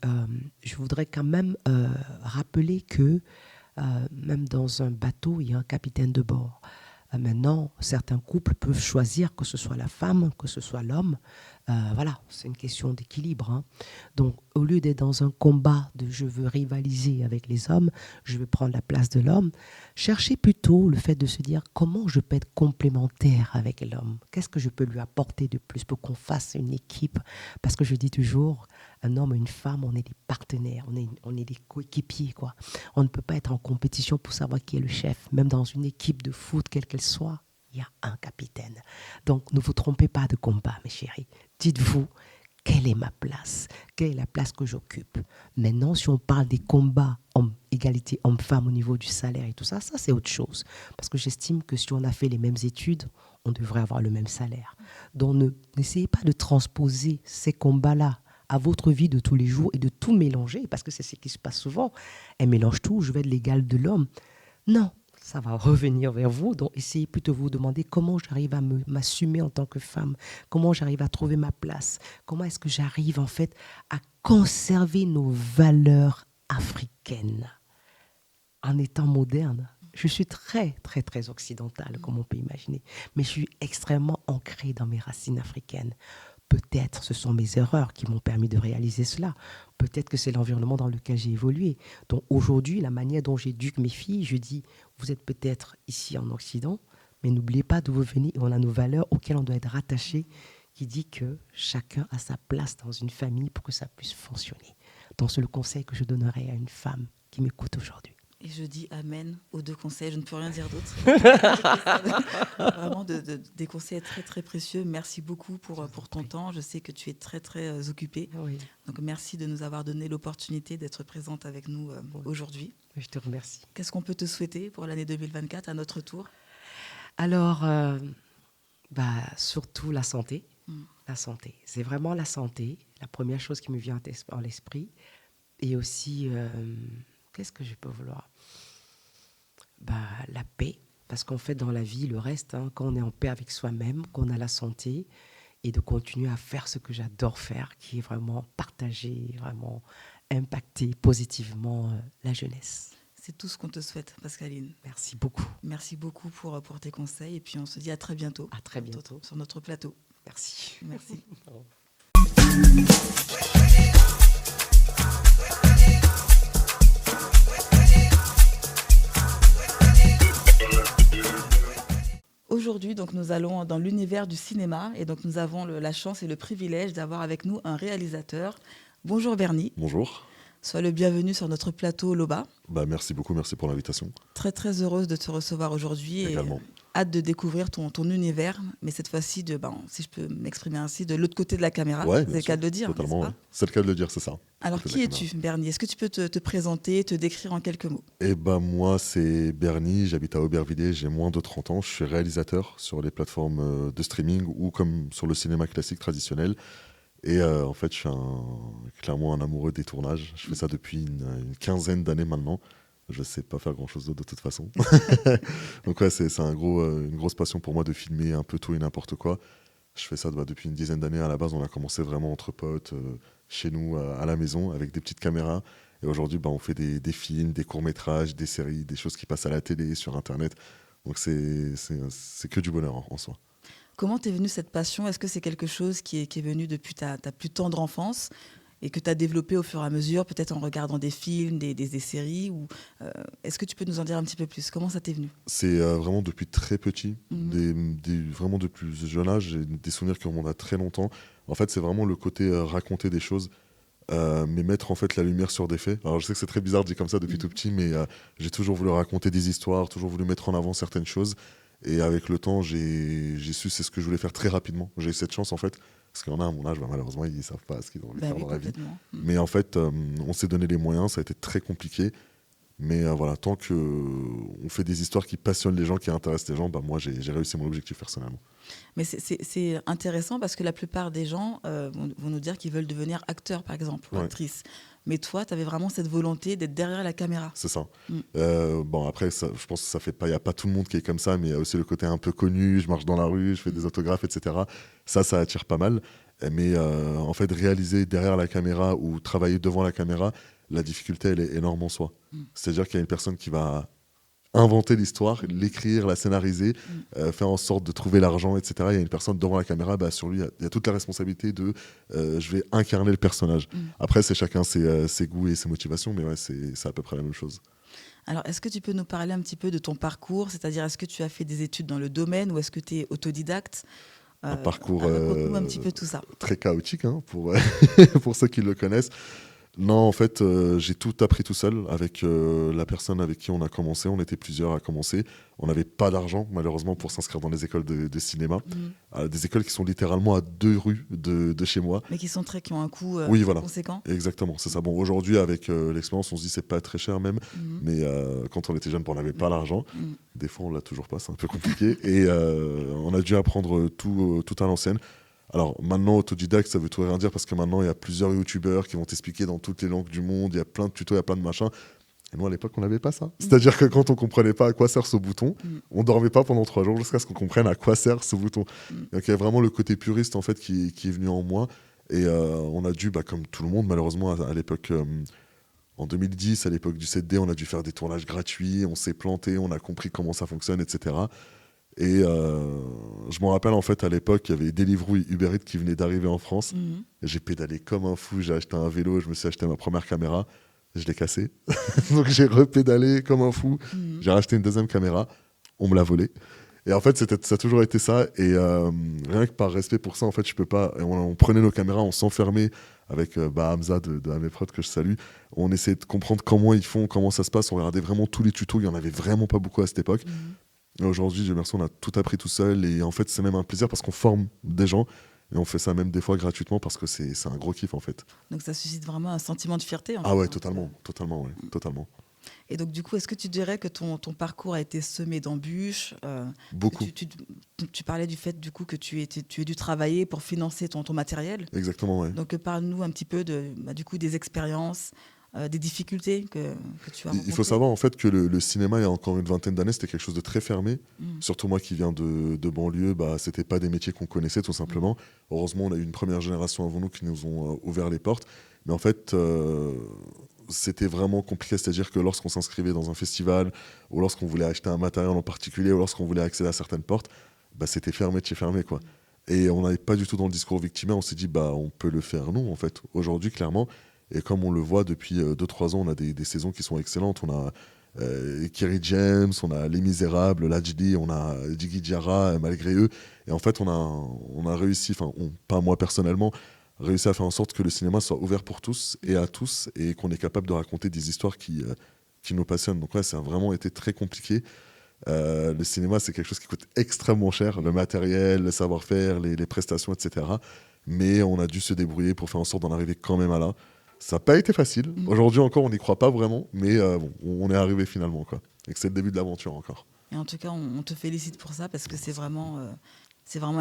je voudrais quand même rappeler que même dans un bateau, il y a un capitaine de bord. Maintenant, certains couples peuvent choisir que ce soit la femme, que ce soit l'homme. Voilà, c'est une question d'équilibre. Hein. Donc, au lieu d'être dans un combat de je veux rivaliser avec les hommes, je veux prendre la place de l'homme, cherchez plutôt le fait de se dire comment je peux être complémentaire avec l'homme. Qu'est-ce que je peux lui apporter de plus pour qu'on fasse une équipe? Parce que je dis toujours, un homme et une femme, on est des partenaires, on est des coéquipiers, quoi. On ne peut pas être en compétition pour savoir qui est le chef. Même dans une équipe de foot, quelle qu'elle soit, il y a un capitaine. Donc, ne vous trompez pas de combat, mes chéris. Dites-vous, quelle est ma place? Quelle est la place que j'occupe? Maintenant, si on parle des combats égalité homme-femme au niveau du salaire et tout ça, ça c'est autre chose. Parce que j'estime que si on a fait les mêmes études, on devrait avoir le même salaire. Donc, n'essayez pas de transposer ces combats-là à votre vie de tous les jours et de tout mélanger, parce que c'est ce qui se passe souvent. Elle mélange tout, je vais être l'égal de l'homme. Non, ça va revenir vers vous. Donc, essayez plutôt de vous demander comment j'arrive à m'assumer en tant que femme, comment j'arrive à trouver ma place, comment est-ce que j'arrive en fait à conserver nos valeurs africaines en étant moderne. Je suis très, très, très occidentale, comme on peut imaginer, mais je suis extrêmement ancrée dans mes racines africaines. Peut-être ce sont mes erreurs qui m'ont permis de réaliser cela. Peut-être que c'est l'environnement dans lequel j'ai évolué. Donc aujourd'hui, la manière dont j'éduque mes filles, je dis, vous êtes peut-être ici en Occident, mais n'oubliez pas d'où vous venez et on a nos valeurs auxquelles on doit être rattaché, qui dit que chacun a sa place dans une famille pour que ça puisse fonctionner. Donc c'est le conseil que je donnerais à une femme qui m'écoute aujourd'hui. Et je dis amen aux deux conseils, je ne peux rien dire d'autre. Vraiment des conseils très très précieux. Merci beaucoup pour ton temps. Je sais que tu es très très occupée. Oui. Donc merci de nous avoir donné l'opportunité d'être présente avec nous aujourd'hui. Je te remercie. Qu'est-ce qu'on peut te souhaiter pour l'année 2024 à notre tour? Alors, surtout la santé. La santé. C'est vraiment la santé. La première chose qui me vient à l'esprit. Et aussi... qu'est-ce que je peux vouloir? La paix, parce qu'en fait, dans la vie, le reste, hein, quand on est en paix avec soi-même, qu'on a la santé, et de continuer à faire ce que j'adore faire, qui est vraiment partager, vraiment impacter positivement la jeunesse. C'est tout ce qu'on te souhaite, Pascaline. Merci beaucoup. Merci beaucoup pour tes conseils, et puis on se dit à très bientôt. À très bientôt. Sur notre plateau. Merci. Merci. Aujourd'hui, donc, nous allons dans l'univers du cinéma et donc nous avons la chance et le privilège d'avoir avec nous un réalisateur. Bonjour Bernie. Bonjour. Sois le bienvenu sur notre plateau Loba. Merci beaucoup, merci pour l'invitation. Très très heureuse de te recevoir aujourd'hui. Également. Et hâte de découvrir ton univers, mais cette fois-ci, si je peux m'exprimer ainsi, de l'autre côté de la caméra. Ouais, c'est le cas de le dire. Totalement, ouais. C'est le cas de le dire, c'est ça. Alors qui es-tu, Bernie? Est-ce que tu peux te présenter, te décrire en quelques mots? Moi, c'est Bernie, j'habite à Aubervilliers, j'ai moins de 30 ans, je suis réalisateur sur les plateformes de streaming ou comme sur le cinéma classique traditionnel. Et en fait, je suis clairement un amoureux des tournages. Je fais ça depuis une quinzaine d'années maintenant. Je ne sais pas faire grand-chose d'autre de toute façon. Donc ouais, c'est une grosse passion pour moi de filmer un peu tout et n'importe quoi. Je fais ça depuis une dizaine d'années. À la base, on a commencé vraiment entre potes, chez nous, à la maison, avec des petites caméras. Et aujourd'hui, on fait des films, des courts-métrages, des séries, des choses qui passent à la télé, sur Internet. Donc c'est que du bonheur en soi. Comment t'es venue cette passion? Est-ce que c'est quelque chose qui est venu depuis ta plus tendre enfance? et que tu as développé au fur et à mesure, peut-être en regardant des films, des séries ou, est-ce que tu peux nous en dire un petit peu plus? Comment ça t'est venu? C'est vraiment depuis très petit, Mhm. vraiment depuis jeune âge, j'ai des souvenirs qui remontent à très longtemps. En fait, c'est vraiment le côté raconter des choses, mais mettre en fait la lumière sur des faits. Alors je sais que c'est très bizarre dit comme ça depuis tout petit, mais j'ai toujours voulu raconter des histoires, toujours voulu mettre en avant certaines choses. Et avec le temps, j'ai su c'est ce que je voulais faire très rapidement. J'ai eu cette chance en fait, parce qu'il y en a à mon âge, bah, malheureusement, ils ne savent pas ce qu'ils ont envie de Bah faire oui, dans la vie. complètement. Mais en fait, on s'est donné les moyens, ça a été très compliqué. Mais voilà, tant qu'on fait des histoires qui passionnent les gens, qui intéressent les gens, bah moi j'ai réussi mon objectif personnellement. Mais c'est intéressant parce que la plupart des gens vont nous dire qu'ils veulent devenir acteurs, par exemple, ou Ouais. actrices. Mais toi, tu avais vraiment cette volonté d'être derrière la caméra. C'est ça. Mm. Bon, après, je pense que ça fait pas, il n'y a pas tout le monde qui est comme ça, mais il y a aussi le côté un peu connu, je marche dans la rue, je fais des autographes, etc. Ça attire pas mal. Mais en fait, réaliser derrière la caméra ou travailler devant la caméra, la difficulté, elle est énorme en soi. C'est-à-dire qu'il y a une personne qui va inventer l'histoire, l'écrire, la scénariser, faire en sorte de trouver l'argent, etc. Il y a une personne devant la caméra, bah, sur lui, il y a toute la responsabilité de je vais incarner le personnage. Après, c'est chacun ses goûts et ses motivations, mais ouais, c'est à peu près la même chose. Alors, est-ce que tu peux nous parler un petit peu de ton parcours? C'est-à-dire, est-ce que tu as fait des études dans le domaine ou est-ce que tu es autodidacte? Un parcours Raconte-nous un petit peu tout ça. très chaotique hein, pour, pour ceux qui le connaissent. Non, en fait, j'ai tout appris tout seul avec la personne avec qui on a commencé. On était plusieurs à commencer. On n'avait pas d'argent, malheureusement, pour s'inscrire dans les écoles de cinéma. Des écoles qui sont littéralement à 2 rues de chez moi. Mais qui ont un coût Oui, voilà. conséquent. Exactement, c'est ça. Bon, aujourd'hui, avec l'expérience, on se dit c'est pas très cher même. Mais quand on était jeune, on n'avait pas l'argent. Des fois, on l'a toujours pas, c'est un peu compliqué. Et on a dû apprendre tout à l'ancienne. Alors maintenant, autodidacte, ça veut tout rien dire parce que maintenant, il y a plusieurs youtubeurs qui vont t'expliquer dans toutes les langues du monde, il y a plein de tutos, il y a plein de machins. Et nous, à l'époque, on n'avait pas ça. C'est-à-dire que quand on comprenait pas à quoi sert ce bouton, on dormait pas pendant 3 jours jusqu'à ce qu'on comprenne à quoi sert ce bouton. Donc il y a vraiment le côté puriste en fait qui est venu en moi. Et on a dû, comme tout le monde, malheureusement, à l'époque, en 2010, à l'époque du 7D, on a dû faire des tournages gratuits, on s'est planté, on a compris comment ça fonctionne, etc. Et je me rappelle, en fait, à l'époque, il y avait Deliveroo et Uber Eats qui venaient d'arriver en France. Et j'ai pédalé comme un fou, j'ai acheté un vélo, je me suis acheté ma première caméra, je l'ai cassée. Donc j'ai repédalé comme un fou, j'ai racheté une deuxième caméra, on me l'a volée. Et en fait, ça a toujours été ça. Et rien que par respect pour ça, en fait, je peux pas. On prenait nos caméras, on s'enfermait avec Hamza de Ameprod, que je salue. On essayait de comprendre comment ils font, comment ça se passe. On regardait vraiment tous les tutos. Il y en avait vraiment pas beaucoup à cette époque. Et aujourd'hui, Dieu merci, on a tout appris tout seul. Et en fait, c'est même un plaisir parce qu'on forme des gens. Et on fait ça même des fois gratuitement parce que c'est un gros kiff, en fait. Donc ça suscite vraiment un sentiment de fierté. Ah ouais, totalement. Totalement, ouais, totalement. Et donc, du coup, est-ce que tu dirais que ton parcours a été semé d'embûches? Beaucoup. Tu parlais du fait, du coup, que tu aies dû travailler pour financer ton matériel. Exactement, ouais. Donc, parle-nous un petit peu du coup, des expériences, des difficultés que tu as rencontrées. Il faut savoir, en fait, que le cinéma, il y a encore une vingtaine d'années, c'était quelque chose de très fermé. Surtout moi qui viens de banlieue, c'était pas des métiers qu'on connaissait, tout simplement. Heureusement, on a eu une première génération avant nous qui nous ont ouvert les portes. Mais en fait... c'était vraiment compliqué, c'est-à-dire que lorsqu'on s'inscrivait dans un festival ou lorsqu'on voulait acheter un matériel en particulier ou lorsqu'on voulait accéder à certaines portes, c'était fermé de chez fermé, quoi. Et on n'allait pas du tout dans le discours victimaire, on s'est dit on peut le faire nous, en fait, aujourd'hui, clairement. Et comme on le voit depuis 2-3 ans, on a des saisons qui sont excellentes. On a Kerry James, on a Les Misérables, Lajdi, on a Diggy Diarra, Malgré eux. Et en fait, on a réussi, pas moi personnellement, réussi à faire en sorte que le cinéma soit ouvert pour tous et à tous et qu'on est capable de raconter des histoires qui nous passionnent. Donc ouais, ça a vraiment été très compliqué. Le cinéma, c'est quelque chose qui coûte extrêmement cher, le matériel, le savoir-faire, les prestations, etc. Mais on a dû se débrouiller pour faire en sorte d'en arriver quand même à là. Ça n'a pas été facile. Aujourd'hui encore, on n'y croit pas vraiment, mais on est arrivé finalement, quoi. Et que c'est le début de l'aventure encore. Et en tout cas, on te félicite pour ça parce que c'est vraiment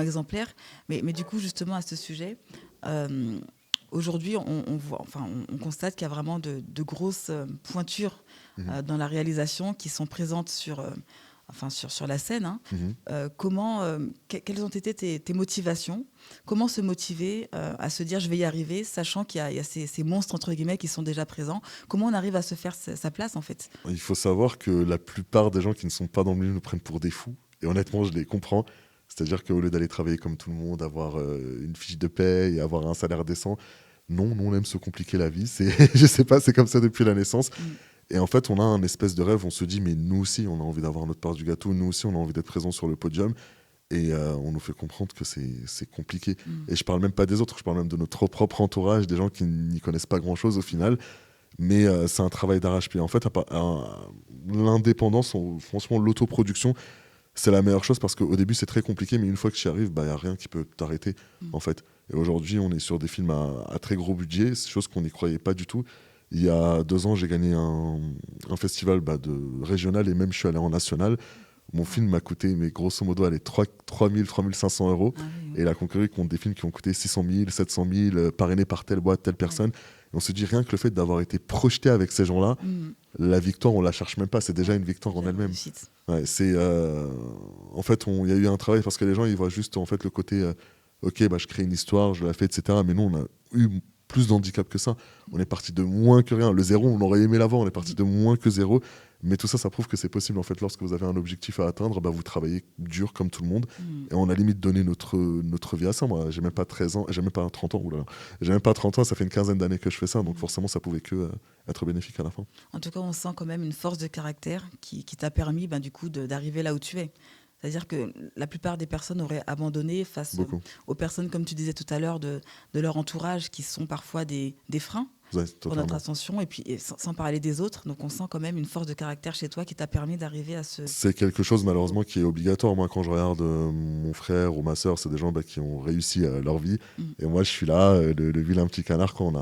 exemplaire. Mais du coup, justement, à ce sujet, aujourd'hui, on constate qu'il y a vraiment de grosses pointures dans la réalisation qui sont présentes sur la scène. Hein. Quelles ont été tes motivations? Comment se motiver à se dire je vais y arriver, sachant qu'il y a ces monstres entre guillemets qui sont déjà présents? Comment on arrive à se faire sa place en fait? Il faut savoir que la plupart des gens qui ne sont pas dans le milieu nous prennent pour des fous. Et honnêtement, je les comprends. C'est-à-dire qu'au lieu d'aller travailler comme tout le monde, avoir une fiche de paie et avoir un salaire décent, Non, on aime se compliquer la vie. Je sais pas, c'est comme ça depuis la naissance. Et en fait, on a un espèce de rêve. On se dit, mais nous aussi, on a envie d'avoir notre part du gâteau. Nous aussi, on a envie d'être présent sur le podium. Et on nous fait comprendre que c'est compliqué. Et je parle même pas des autres, je parle même de notre propre entourage, des gens qui n'y connaissent pas grand-chose au final. Mais c'est un travail d'arrache-pied. En fait, l'indépendance, franchement, l'autoproduction, c'est la meilleure chose parce qu'au début, c'est très compliqué, mais une fois que tu y arrives, il n'y a rien qui peut t'arrêter, en fait. Et aujourd'hui, on est sur des films à très gros budget, c'est chose qu'on n'y croyait pas du tout. Il y a 2 ans, j'ai gagné un festival régional et même je suis allé en national. Mon film m'a coûté, mais grosso modo, 3 000, 3 500 euros. Ah oui, Et il a conquéré contre des films qui ont coûté 600 000, 700 000, parrainés par telle boîte, telle personne. Et on se dit rien que le fait d'avoir été projeté avec ces gens-là, la victoire, on la cherche même pas. C'est déjà une victoire en elle-même. Ouais, en fait, il y a eu un travail parce que les gens, ils voient juste en fait, le côté ok, je crée une histoire, je la fais, etc. Mais nous, on a eu plus d'handicap que ça. On est parti de moins que rien. Le zéro, on aurait aimé l'avoir, on est parti de moins que zéro. Mais tout ça, ça prouve que c'est possible. En fait, lorsque vous avez un objectif à atteindre, vous travaillez dur comme tout le monde. Et on a limite donné notre vie à ça. Moi, j'ai même pas 13 ans, j'ai même pas 30 ans. Oulala. J'ai même pas 30 ans, ça fait une quinzaine d'années que je fais ça. Donc forcément, ça pouvait que être bénéfique à la fin. En tout cas, on sent quand même une force de caractère qui t'a permis du coup d'arriver là où tu es. C'est-à-dire que la plupart des personnes auraient abandonné face aux personnes, comme tu disais tout à l'heure, de leur entourage, qui sont parfois des freins pour notre ascension, et puis sans parler des autres. Donc on sent quand même une force de caractère chez toi qui t'a permis d'arriver à ce... C'est quelque chose malheureusement qui est obligatoire. Moi, quand je regarde mon frère ou ma sœur, c'est des gens qui ont réussi leur vie. Et moi, je suis là, le vilain petit canard, quand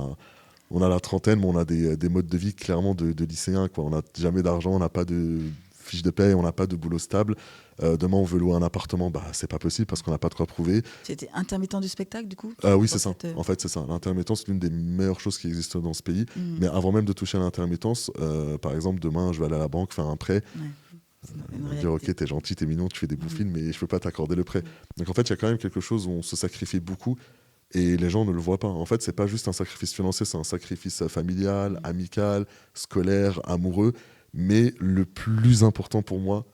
on a la trentaine, mais on a des modes de vie clairement de lycéens. On n'a jamais d'argent, on n'a pas de fiche de paye, on n'a pas de boulot stable. Demain, on veut louer un appartement, c'est pas possible parce qu'on n'a pas de quoi prouver. Tu étais intermittent du spectacle, du coup Oui, c'est ça. En fait, c'est ça. L'intermittence, c'est l'une des meilleures choses qui existent dans ce pays. Mais avant même de toucher à l'intermittence, par exemple, demain, je vais aller à la banque faire un prêt. Dire, ok, t'es gentil, t'es mignon, tu fais des beaux films, mais je peux pas t'accorder le prêt. Donc, en fait, il y a quand même quelque chose où on se sacrifie beaucoup et les gens ne le voient pas. En fait, c'est pas juste un sacrifice financier, c'est un sacrifice familial, amical, scolaire, amoureux. Mais le plus important pour moi,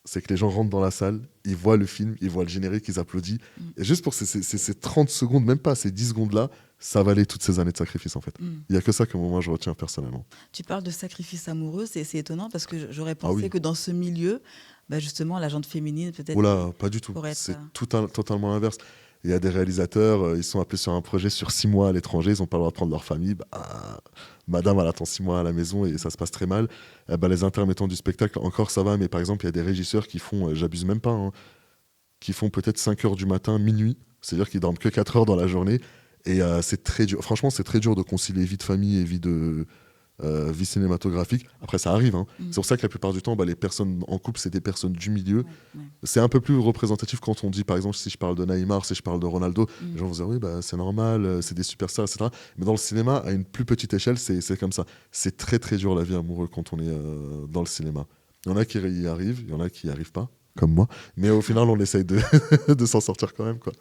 c'est que les gens rentrent dans la salle, ils voient le film, ils voient le générique, ils applaudissent. Et juste pour ces 30 secondes, même pas ces 10 secondes-là, ça valait toutes ces années de sacrifice, en fait. Il n'y a que ça que moi, je retiens personnellement. Tu parles de sacrifice amoureux, c'est étonnant parce que j'aurais pensé que dans ce milieu, justement, la gente féminine, peut-être... Oh là, pas du tout. C'est totalement l'inverse. Il y a des réalisateurs, ils sont appelés sur un projet sur 6 mois à l'étranger, ils n'ont pas le droit de prendre leur famille. Madame, elle attend 6 mois à la maison et ça se passe très mal. Les intermittents du spectacle, encore ça va, mais par exemple, il y a des régisseurs qui font, j'abuse même pas, qui font peut-être 5 heures du matin, minuit, c'est-à-dire qu'ils dorment que 4 heures dans la journée. Et c'est très dur. Franchement, c'est très dur de concilier vie de famille et vie cinématographique. Après, ça arrive. C'est pour ça que la plupart du temps, les personnes en couple, c'est des personnes du milieu. C'est un peu plus représentatif quand on dit, par exemple, si je parle de Neymar, si je parle de Ronaldo, les gens vont dire, oui, c'est normal, c'est des superstars, etc. Mais dans le cinéma, à une plus petite échelle, c'est comme ça. C'est très, très dur la vie amoureuse quand on est dans le cinéma. Il y en a qui y arrivent, il y en a qui n'y arrivent pas, comme moi. Mais au final, on essaye de s'en sortir quand même, quoi.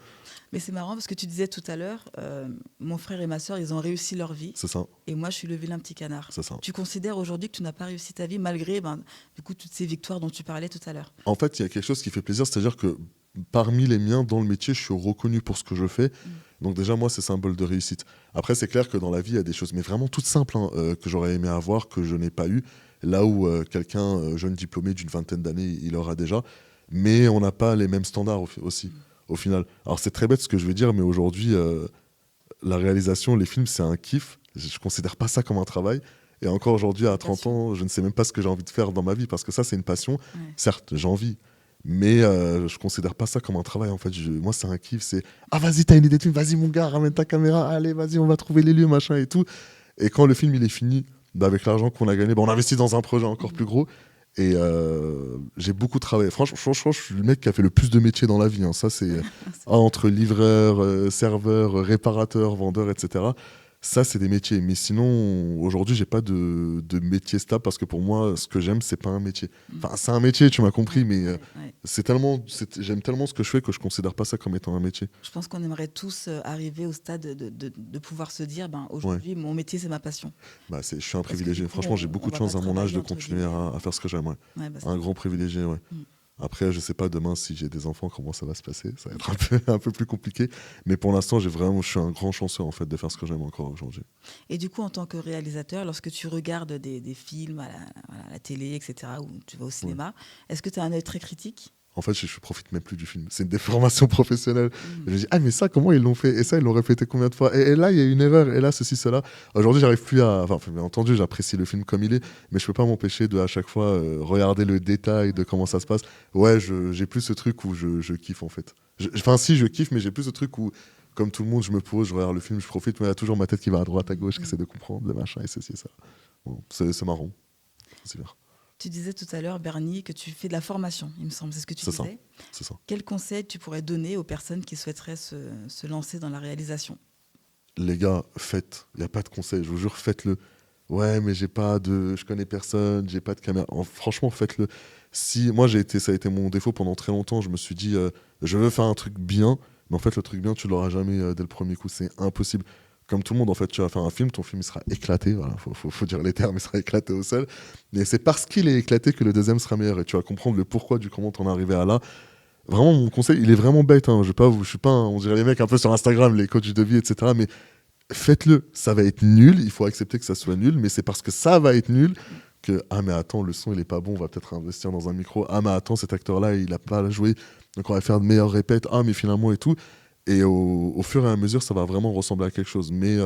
Mais c'est marrant parce que tu disais tout à l'heure, mon frère et ma sœur, ils ont réussi leur vie. C'est ça. Et moi, je suis le vilain petit canard. C'est ça. Tu considères aujourd'hui que tu n'as pas réussi ta vie malgré du coup, toutes ces victoires dont tu parlais tout à l'heure? En fait, il y a quelque chose qui fait plaisir, c'est-à-dire que parmi les miens dans le métier, je suis reconnu pour ce que je fais. Donc déjà, moi, c'est symbole de réussite. Après, c'est clair que dans la vie, il y a des choses, mais vraiment toutes simples, que j'aurais aimé avoir, que je n'ai pas eu. Là où quelqu'un, jeune diplômé d'une vingtaine d'années, il aura déjà. Mais on n'a pas les mêmes standards aussi. Au final. Alors c'est très bête ce que je veux dire, mais aujourd'hui, la réalisation, les films, c'est un kiff. Je ne considère pas ça comme un travail. Et encore aujourd'hui, à 30 ans, je ne sais même pas ce que j'ai envie de faire dans ma vie, parce que ça, c'est une passion. Certes, j'ai envie, mais je ne considère pas ça comme un travail. En fait, moi, c'est un kiff. C'est « Ah, vas-y, t'as une idée de film, vas-y, mon gars, ramène ta caméra, allez, vas-y, on va trouver les lieux, machin et tout. » Et quand le film, il est fini, avec l'argent qu'on a gagné, on investit dans un projet encore plus gros. Et j'ai beaucoup travaillé. Franchement, je suis le mec qui a fait le plus de métiers dans la vie. Ça, c'est entre livreur, serveur, réparateur, vendeur, etc. Ça, c'est des métiers. Mais sinon, aujourd'hui, j'ai pas de métier stable parce que pour moi, ce que j'aime, c'est pas un métier. Enfin, c'est un métier, tu m'as compris, mais j'aime tellement ce que je fais que je considère pas ça comme étant un métier. Je pense qu'on aimerait tous arriver au stade de pouvoir se dire, aujourd'hui, mon métier, c'est ma passion. Je suis un privilégié. Franchement, j'ai beaucoup de chance à mon âge de continuer à faire ce que j'aime. Un grand privilégié, ouais. Après, je sais pas demain si j'ai des enfants, comment ça va se passer. Ça va être un peu plus compliqué. Mais pour l'instant, je suis un grand chanceux en fait de faire ce que j'aime encore aujourd'hui. Et du coup, en tant que réalisateur, lorsque tu regardes des films à la télé, etc., ou tu vas au Ouais. cinéma, est-ce que tu as un œil très critique? En fait, je profite même plus du film. C'est une déformation professionnelle. Mhm. Je dis, ah, mais ça, comment ils l'ont fait? Et ça, ils l'ont répété combien de fois? Et là, il y a une erreur. Et là, ceci, cela. Aujourd'hui, j'arrive plus à. Enfin, bien entendu, j'apprécie le film comme il est, mais je peux pas m'empêcher de, à chaque fois, regarder le détail de comment ça se passe. Ouais, j'ai plus ce truc où je kiffe, en fait. Enfin, si, je kiffe, mais j'ai plus ce truc où, comme tout le monde, je me pose, je regarde le film, je profite, mais il y a toujours ma tête qui va à droite, à gauche, qui essaie de comprendre le machin, et ceci, et ça. Bon, c'est marrant. C'est bien. Tu disais tout à l'heure, Bernie, que tu fais de la formation, il me semble. C'est ce que tu C'est ça. disais. C'est ça. Quel conseil tu pourrais donner aux personnes qui souhaiteraient se lancer dans la réalisation? Les gars, faites. Il n'y a pas de conseil, je vous jure, faites-le. Ouais, mais je connais personne, j'ai pas de caméra. Franchement, faites-le. Si moi ça a été mon défaut pendant très longtemps. Je me suis dit, je veux faire un truc bien, mais en fait, le truc bien, tu l'auras jamais dès le premier coup. C'est impossible. Comme tout le monde, en fait, tu vas faire un film, ton film il sera éclaté. Voilà, faut dire les termes, il sera éclaté au sol. Mais c'est parce qu'il est éclaté que le deuxième sera meilleur, et tu vas comprendre le pourquoi du comment t'en es arrivé à là. Vraiment, mon conseil, il est vraiment bête. Hein. Je suis pas, on dirait les mecs un peu sur Instagram, les coachs de vie, etc. Mais faites-le, ça va être nul, il faut accepter que ça soit nul, mais c'est parce que ça va être nul que, ah mais attends, le son il est pas bon, on va peut-être investir dans un micro, ah mais attends, cet acteur-là il a pas joué, donc on va faire de meilleures répètes, ah mais finalement et tout, et au fur et à mesure ça va vraiment ressembler à quelque chose, mais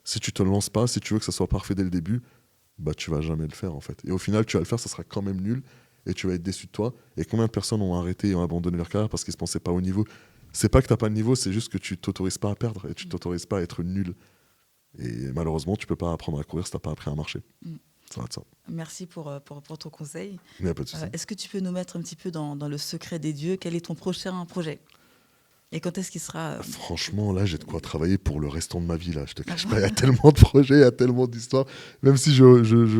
si tu te lances pas, si tu veux que ça soit parfait dès le début, bah tu vas jamais le faire en fait, et au final tu vas le faire, ça sera quand même nul, et tu vas être déçu de toi, et combien de personnes ont arrêté et ont abandonné leur carrière parce qu'ils se pensaient pas au niveau. C'est pas que t'as pas de niveau, c'est juste que tu t'autorises pas à perdre et tu t'autorises pas à être nul. Et malheureusement, tu peux pas apprendre à courir si t'as pas appris à marcher. Mm. Ça va de ça. Merci pour ton conseil. Il n'y a pas de souci. Est-ce que tu peux nous mettre un petit peu dans le secret des dieux? Quel est ton prochain projet? Et quand est-ce qu'il sera Franchement, là, j'ai de quoi travailler pour le restant de ma vie. Là. Je te cache pas, il y a tellement de projets, il y a tellement d'histoires. Même si je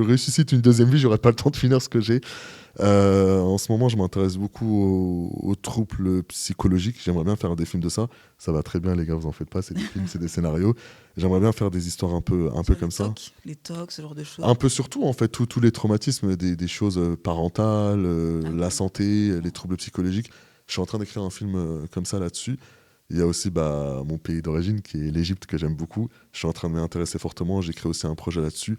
ressuscite une deuxième vie, j'aurai pas le temps de finir ce que j'ai. En ce moment, je m'intéresse beaucoup aux troubles psychologiques. J'aimerais bien faire des films de ça. Ça va très bien, les gars, vous en faites pas. C'est des films, c'est des scénarios. J'aimerais bien faire des histoires un peu comme ça. Les tocs, ce genre de choses. Un peu surtout, en fait, tous les traumatismes, des choses parentales, la santé, les troubles psychologiques. Je suis en train d'écrire un film comme ça là-dessus. Il y a aussi mon pays d'origine, qui est l'Égypte, que j'aime beaucoup. Je suis en train de m'y intéresser fortement. J'ai créé aussi un projet là-dessus.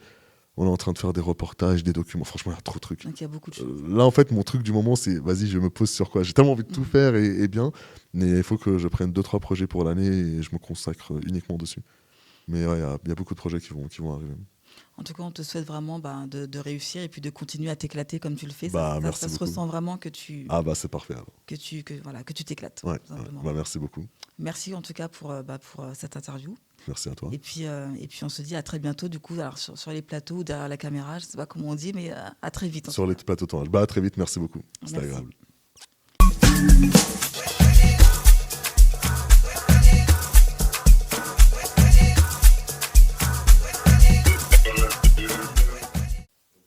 On est en train de faire des reportages, des documents. Franchement, il y a trop de trucs. Donc, il y a beaucoup de choses. Là, en fait, mon truc du moment, c'est vas-y, je me pose sur quoi. J'ai tellement envie de tout faire et bien, mais il faut que je prenne 2-3 projets pour l'année et je me consacre uniquement dessus. Mais ouais, il y a beaucoup de projets qui vont arriver. En tout cas, on te souhaite vraiment de réussir et puis de continuer à t'éclater comme tu le fais. Merci ça se beaucoup. ressent vraiment que tu C'est parfait alors. que tu t'éclates. Ouais, merci beaucoup. Merci en tout cas pour cette interview. Merci à toi. Et puis on se dit à très bientôt du coup alors, sur les plateaux ou derrière la caméra, je sais pas comment on dit, mais à très vite. Sur les plateaux de tournage. À très vite, merci beaucoup. C'était agréable.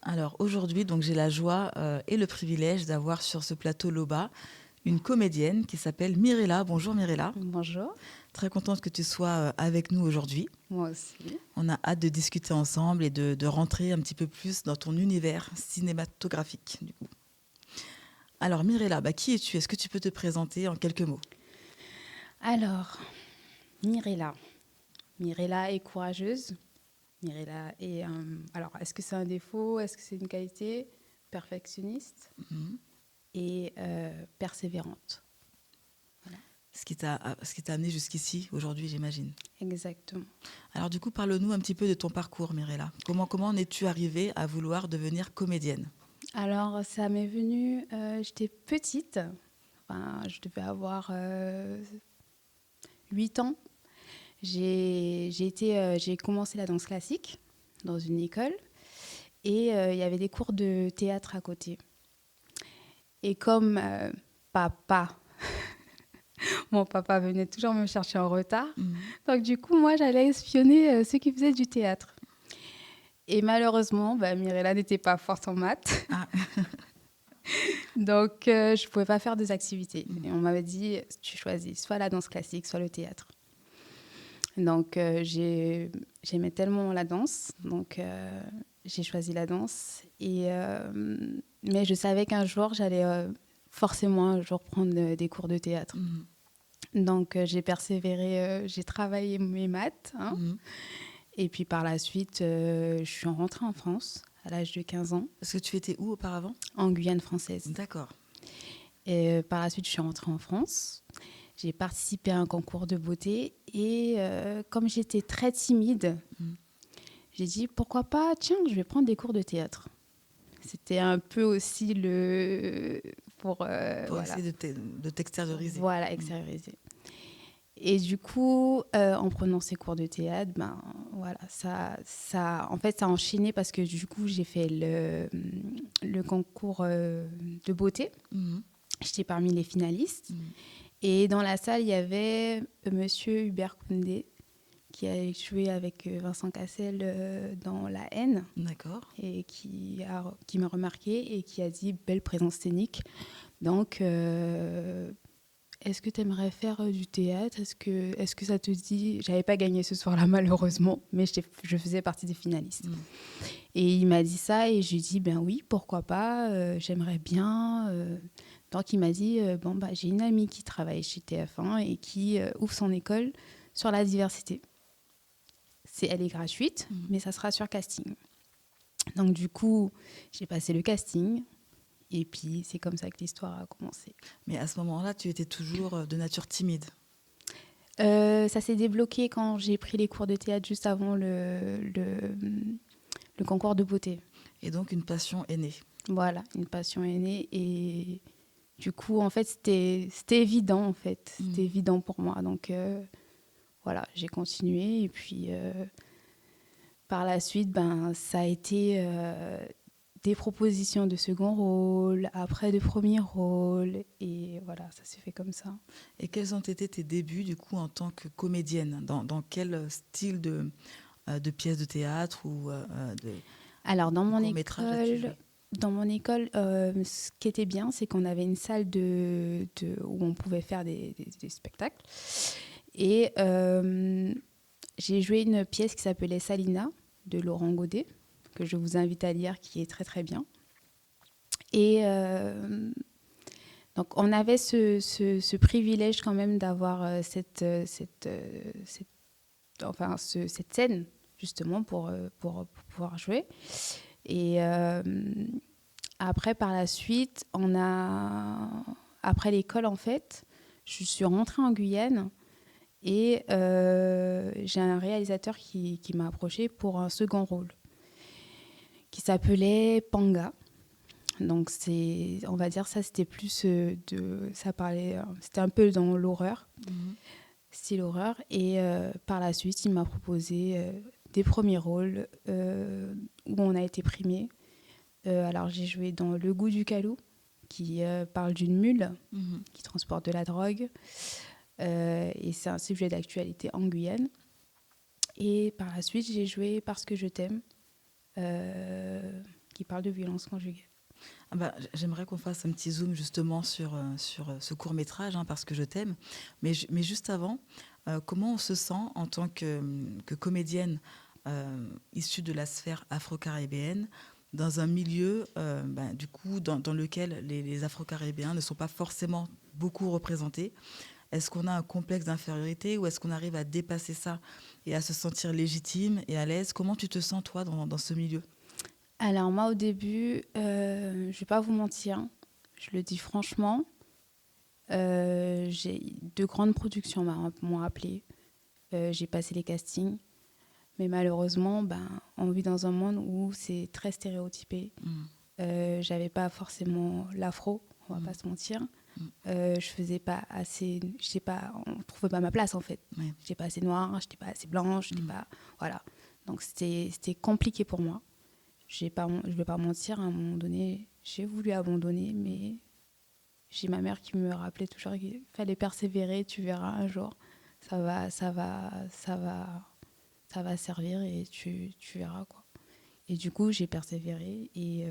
Alors aujourd'hui, donc j'ai la joie et le privilège d'avoir sur ce plateau Loba une comédienne qui s'appelle Mirella. Bonjour Mirella. Bonjour. Très contente que tu sois avec nous aujourd'hui. Moi aussi. On a hâte de discuter ensemble et de rentrer un petit peu plus dans ton univers cinématographique. Du coup. Alors Mirella, qui es-tu? Est-ce que tu peux te présenter en quelques mots? Alors, Mirella. Mirella est courageuse. Mirella est... alors, est-ce que c'est un défaut? Est-ce que c'est une qualité? Perfectionniste et persévérante. Voilà. Ce qui t'a amené jusqu'ici, aujourd'hui, j'imagine. Exactement. Alors du coup, parle-nous un petit peu de ton parcours, Mirella. Comment en es-tu arrivée à vouloir devenir comédienne? Alors, ça m'est venu... j'étais petite. Enfin, je devais avoir 8 ans. J'ai commencé la danse classique dans une école et il y avait des cours de théâtre à côté. Et comme mon papa venait toujours me chercher en retard, donc du coup, moi, j'allais espionner ceux qui faisaient du théâtre. Et malheureusement, Mirella n'était pas forte en maths. Ah. Donc, je ne pouvais pas faire des activités. Et on m'avait dit, tu choisis soit la danse classique, soit le théâtre. Donc, j'aimais tellement la danse. Donc, j'ai choisi la danse. Mais je savais qu'un jour, j'allais forcément un jour prendre des cours de théâtre. Donc, j'ai persévéré, j'ai travaillé mes maths. Et puis, par la suite, je suis rentrée en France à l'âge de 15 ans. Parce que tu étais où auparavant? En Guyane française. D'accord. Et par la suite, je suis rentrée en France. J'ai participé à un concours de beauté. Et comme j'étais très timide, j'ai dit, pourquoi pas, tiens, je vais prendre des cours de théâtre. C'était un peu aussi pour essayer de t'extérioriser. Voilà, extérioriser. Et du coup, en prenant ces cours de théâtre, voilà, ça a enchaîné parce que du coup, j'ai fait le concours de beauté. J'étais parmi les finalistes. Et dans la salle, il y avait monsieur Hubert Koundé qui a joué avec Vincent Cassel dans La Haine. D'accord. Et qui m'a remarqué et qui a dit belle présence scénique. Donc, est-ce que tu aimerais faire du théâtre? Est-ce que ça te dit? J'avais pas gagné ce soir-là malheureusement, mais je faisais partie des finalistes. Et il m'a dit ça et je lui ai dit ben oui, pourquoi pas, j'aimerais bien. Donc il m'a dit j'ai une amie qui travaille chez TF1 et qui ouvre son école sur la diversité. Elle est gratuite, mais ça sera sur casting. Donc du coup, j'ai passé le casting. Et puis, c'est comme ça que l'histoire a commencé. Mais à ce moment-là, tu étais toujours de nature timide? Ça s'est débloqué quand j'ai pris les cours de théâtre juste avant le concours de beauté. Et donc, une passion est née? Voilà, une passion est née. Et du coup, en fait, c'était évident, en fait. C'était évident pour moi. Donc, voilà, j'ai continué. Et puis, par la suite, ça a été... des propositions de second rôle, après de premier rôle, et voilà, ça s'est fait comme ça. Et quels ont été tes débuts, du coup, en tant que comédienne? Dans quel style de pièce de théâtre ou Alors, dans mon école, ce qui était bien, c'est qu'on avait une salle où on pouvait faire des spectacles. Et j'ai joué une pièce qui s'appelait Salina, de Laurent Godet, que je vous invite à lire, qui est très très bien. Et donc on avait ce privilège quand même d'avoir cette scène justement pour pouvoir jouer. Et après, par la suite, après l'école en fait, je suis rentrée en Guyane. Et j'ai un réalisateur qui m'a approché pour un second rôle qui s'appelait Panga. Donc on va dire ça, c'était plus c'était un peu dans l'horreur, style horreur. Et par la suite, il m'a proposé des premiers rôles où on a été primés. Alors j'ai joué dans Le Goût du Calou, qui parle d'une mule qui transporte de la drogue. Et c'est un sujet d'actualité en Guyane. Et par la suite, j'ai joué Parce que je t'aime, qui parle de violence conjugale. J'aimerais qu'on fasse un petit zoom justement sur ce court-métrage, Parce que je t'aime. Mais juste avant, comment on se sent en tant que comédienne issue de la sphère afro-caribéenne dans un milieu du coup, dans lequel les afro-caribéens ne sont pas forcément beaucoup représentés? Est-ce qu'on a un complexe d'infériorité ou est-ce qu'on arrive à dépasser ça et à se sentir légitime et à l'aise? Comment tu te sens, toi, dans ce milieu? Alors, moi, au début, je ne vais pas vous mentir, je le dis franchement, de grandes productions m'ont appelée. J'ai passé les castings. Mais malheureusement, on vit dans un monde où c'est très stéréotypé. J'avais pas forcément l'afro, on va pas se mentir. Je faisais pas assez, on trouvait pas ma place en fait. J'étais pas assez noire, j'étais pas assez blanche, j'étais pas, voilà. Donc c'était compliqué pour moi. Je vais pas mentir, à un moment donné, j'ai voulu abandonner, mais j'ai ma mère qui me rappelait toujours qu'il fallait persévérer. Tu verras un jour, ça va servir et tu verras quoi. Et du coup, j'ai persévéré et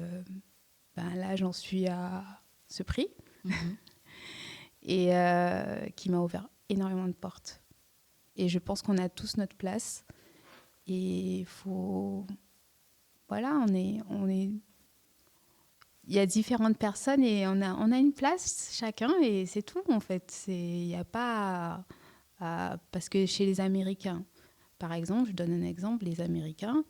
là, j'en suis à ce prix. Et qui m'a ouvert énormément de portes. Et je pense qu'on a tous notre place. Et il faut... Voilà, on est... il y a différentes personnes et on a une place chacun et c'est tout en fait. Il n'y a pas parce que chez les Américains, par exemple, je donne un exemple, les Américains,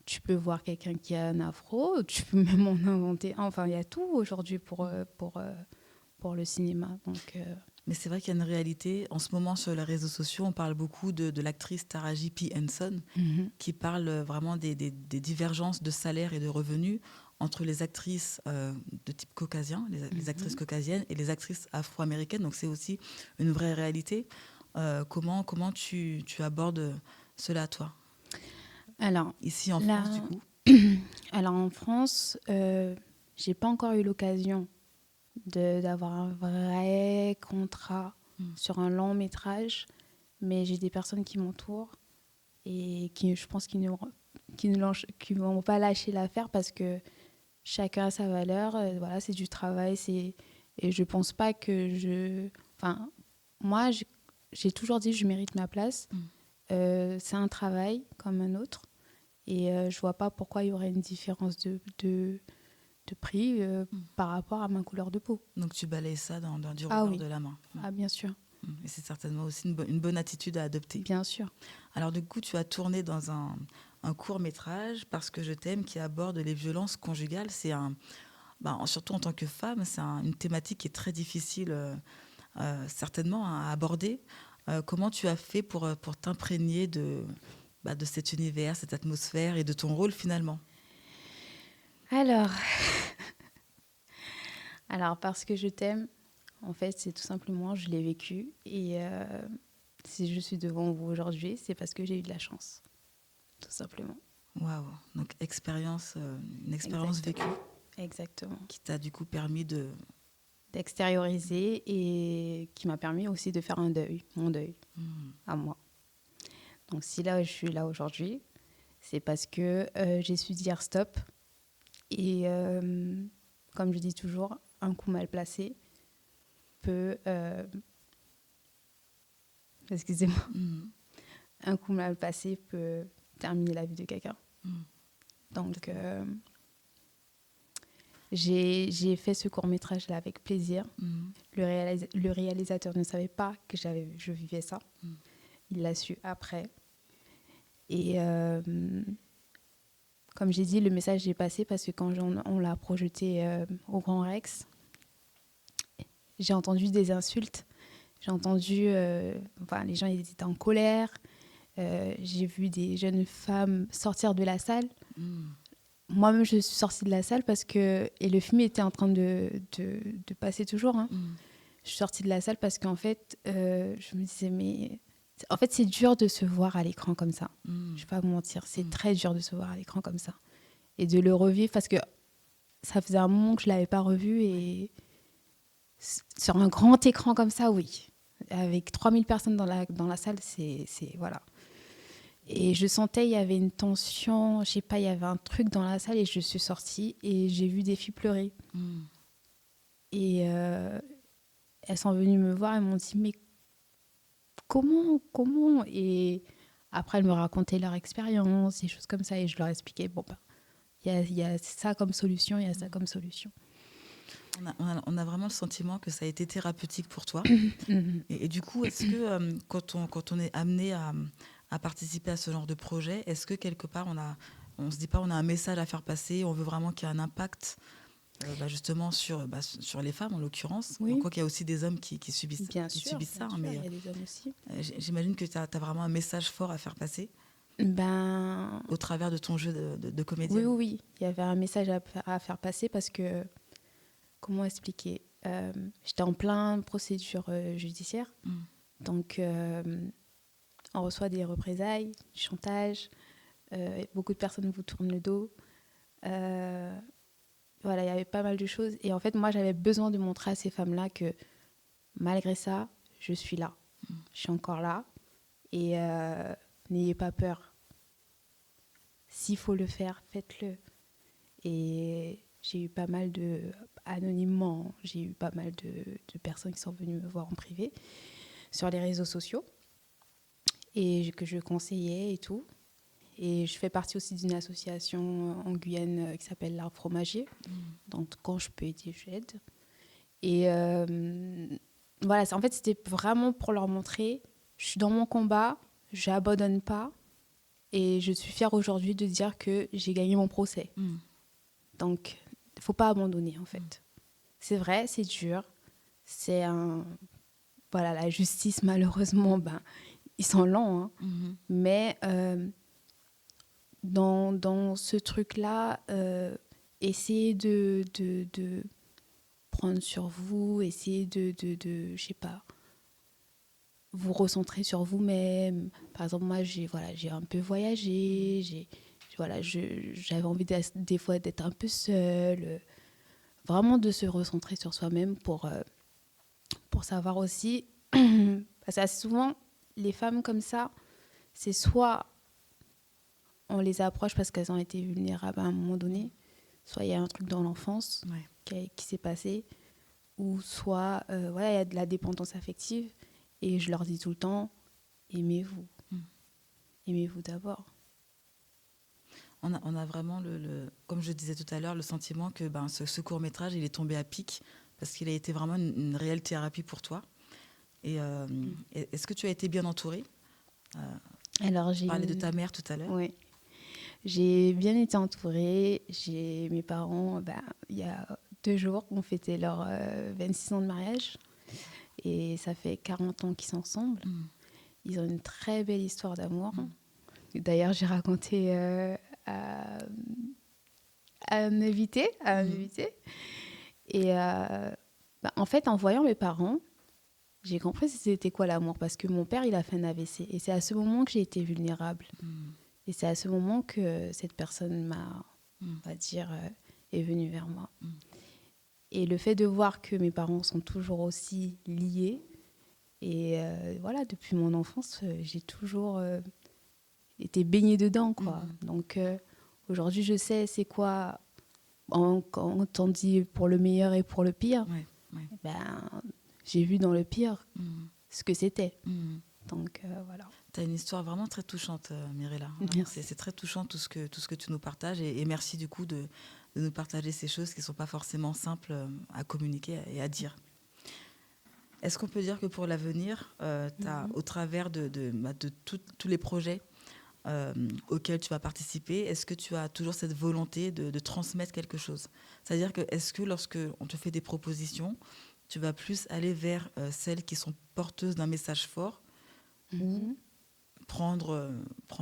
tu peux voir quelqu'un qui a un afro, tu peux même en inventer. Enfin, il y a tout aujourd'hui pour le cinéma. Donc, Mais c'est vrai qu'il y a une réalité. En ce moment, sur les réseaux sociaux, on parle beaucoup de l'actrice Taraji P. Henson, qui parle vraiment des divergences de salaire et de revenus entre les actrices de type caucasien, les actrices caucasiennes et les actrices afro-américaines. Donc c'est aussi une vraie réalité. Comment tu abordes cela, toi, alors, ici en là, France, du coup? alors en France, j'ai pas encore eu l'occasion d'avoir un vrai contrat sur un long métrage, mais j'ai des personnes qui m'entourent et qui, je pense, qui vont pas lâcher l'affaire parce que chacun a sa valeur. Voilà, c'est du travail, et je pense pas que enfin, moi, j'ai toujours dit que je mérite ma place. C'est un travail comme un autre. Et je vois pas pourquoi il y aurait une différence de prix par rapport à ma couleur de peau. Donc tu balayes ça du Ah revers oui, de la main. ah, bien sûr, Et c'est certainement aussi une bonne attitude à adopter. bien sûr. Alors du coup, tu as tourné dans un court-métrage, Parce que je t'aime, qui aborde les violences conjugales. C'est surtout en tant que femme, c'est une thématique qui est très difficile certainement à aborder. Comment tu as fait pour t'imprégner de cet univers, cette atmosphère et de ton rôle finalement? Alors, parce que je t'aime, en fait, c'est tout simplement, je l'ai vécu. Et si je suis devant vous aujourd'hui, c'est parce que j'ai eu de la chance, tout simplement. Waouh! Donc une expérience vécue Exactement. Exactement. qui t'a du coup permis de... D'extérioriser et qui m'a permis aussi de faire mon deuil à moi. Donc si là je suis là aujourd'hui, c'est parce que j'ai su dire stop. Et comme je dis toujours, un coup mal placé peut... excusez-moi. Un coup mal placé peut terminer la vie de quelqu'un. Donc j'ai fait ce court-métrage-là avec plaisir. Le réalisateur ne savait pas que je vivais ça. Il l'a su après. Et comme j'ai dit, le message est passé parce que quand on l'a projeté au Grand Rex, j'ai entendu des insultes. J'ai entendu... les gens ils étaient en colère. J'ai vu des jeunes femmes sortir de la salle. Moi-même, je suis sortie de la salle parce que... Et le film était en train de passer toujours. Hein. Je suis sortie de la salle parce qu'en fait, je me disais, mais... En fait, c'est dur de se voir à l'écran comme ça. Je ne vais pas vous mentir. C'est très dur de se voir à l'écran comme ça. Et de le revivre parce que ça faisait un moment que je ne l'avais pas revu. Et sur un grand écran comme ça, oui. Avec 3000 personnes dans la salle, c'est... Voilà. Et je sentais il y avait une tension, je sais pas, il y avait un truc dans la salle et je suis sortie et j'ai vu des filles pleurer. Et elles sont venues me voir et m'ont dit mais comment Et après elles me racontaient leur expérience, des choses comme ça et je leur expliquais il y a ça comme solution, il y a ça comme solution. On a vraiment le sentiment que ça a été thérapeutique pour toi. Et du coup, est-ce que quand on est amené à participer à ce genre de projet, est-ce que quelque part on se dit pas on a un message à faire passer, on veut vraiment qu'il y ait un impact justement sur les femmes en l'occurrence, Oui. quoi qu'il y a aussi des hommes qui subissent, Bien qui sûr, subissent ça, bien sûr, mais il y a des hommes aussi. j'imagine que tu as vraiment un message fort à faire passer au travers de ton jeu de comédienne. Oui, il y avait un message à faire passer parce que, comment expliquer, j'étais en plein procédure judiciaire, donc on reçoit des représailles, du chantage, beaucoup de personnes vous tournent le dos. Voilà, il y avait pas mal de choses. Et en fait, moi, j'avais besoin de montrer à ces femmes-là que malgré ça, je suis là. Je suis encore là. Et n'ayez pas peur. S'il faut le faire, faites-le. Et j'ai eu pas mal anonymement, j'ai eu pas mal de personnes qui sont venues me voir en privé sur les réseaux sociaux et que je conseillais et tout. Et je fais partie aussi d'une association en Guyane qui s'appelle l'Arbre Fromager. Donc, quand je peux aider, j'aide. Et voilà, en fait, c'était vraiment pour leur montrer, je suis dans mon combat, je n'abandonne pas. Et je suis fière aujourd'hui de dire que j'ai gagné mon procès. Donc, il ne faut pas abandonner, en fait. C'est vrai, c'est dur. C'est un... Voilà, la justice, malheureusement, ils sont lents. Hein. Mais dans ce truc-là, essayez de prendre sur vous, essayez de je sais pas, vous recentrer sur vous-même. Par exemple, moi, j'ai un peu voyagé, j'avais envie des fois d'être un peu seule, vraiment de se recentrer sur soi-même pour savoir aussi, parce que assez souvent, les femmes comme ça, c'est soit on les approche parce qu'elles ont été vulnérables à un moment donné, soit il y a un truc dans l'enfance qui s'est passé, ou soit il y a de la dépendance affective. Et je leur dis tout le temps, aimez-vous. Aimez-vous d'abord. On a vraiment, comme je disais tout à l'heure, le sentiment que ce court-métrage, il est tombé à pic parce qu'il a été vraiment une réelle thérapie pour toi. Et est-ce que tu as été bien entourée? Alors, tu parlais de ta mère tout à l'heure. Oui. J'ai bien été entourée. J'ai mes parents, il y a 2 jours, ont fêté leurs 26 ans de mariage. Et ça fait 40 ans qu'ils sont ensemble. Ils ont une très belle histoire d'amour. D'ailleurs, j'ai raconté à un invité. Et en fait, en voyant mes parents, j'ai compris c'était quoi l'amour. Parce que mon père, il a fait un AVC. Et c'est à ce moment que j'ai été vulnérable. Et c'est à ce moment que cette personne on va dire, est venue vers moi. Et le fait de voir que mes parents sont toujours aussi liés, et voilà, depuis mon enfance, j'ai toujours été baignée dedans, quoi. Donc aujourd'hui, je sais c'est quoi, quand on dit pour le meilleur et pour le pire, j'ai vu dans le pire ce que c'était. Donc voilà. Tu as une histoire vraiment très touchante, Mirella. C'est très touchant tout ce que tu nous partages, et merci du coup de nous partager ces choses qui ne sont pas forcément simples à communiquer et à dire. Est-ce qu'on peut dire que pour l'avenir, au travers de tous les projets auxquels tu vas participer, est-ce que tu as toujours cette volonté de transmettre quelque chose? C'est-à-dire que est-ce que lorsque on te fait des propositions, tu vas plus aller vers celles qui sont porteuses d'un message fort ou prendre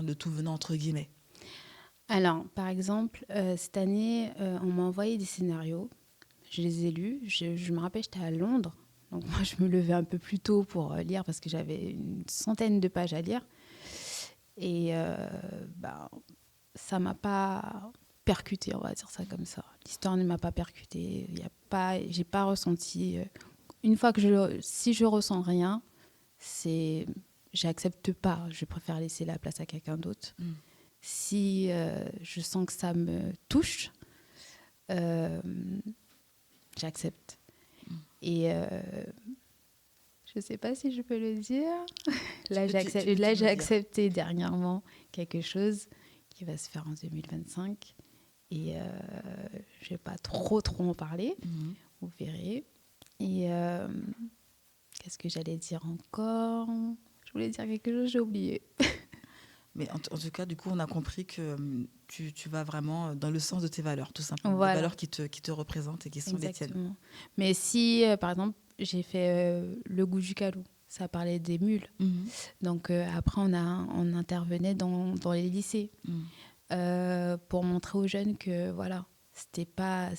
le tout venant entre guillemets? Alors, par exemple, cette année, on m'a envoyé des scénarios. Je les ai lus. Je me rappelle, j'étais à Londres. Donc moi, je me levais un peu plus tôt pour lire parce que j'avais une centaine de pages à lire. Et ça ne m'a pas percuté, on va dire ça comme ça. L'histoire ne m'a pas percuté. J'ai pas ressenti... une fois que si je ressens rien, j'accepte pas. Je préfère laisser la place à quelqu'un d'autre. Si je sens que ça me touche, j'accepte. Et je ne sais pas si je peux le dire. Là, j'ai accepté dernièrement quelque chose qui va se faire en 2025. Et je ne vais pas trop en parler. Vous verrez. Et qu'est-ce que j'allais dire encore? Je voulais dire quelque chose, j'ai oublié. Mais en tout cas, du coup, on a compris que tu vas vraiment dans le sens de tes valeurs, tout simplement. Voilà. Des valeurs qui te représentent et qui sont les tiennes. Mais si, par exemple, j'ai fait Le goût du calou, ça parlait des mules. Donc après, on intervenait dans les lycées pour montrer aux jeunes que voilà, c'est pas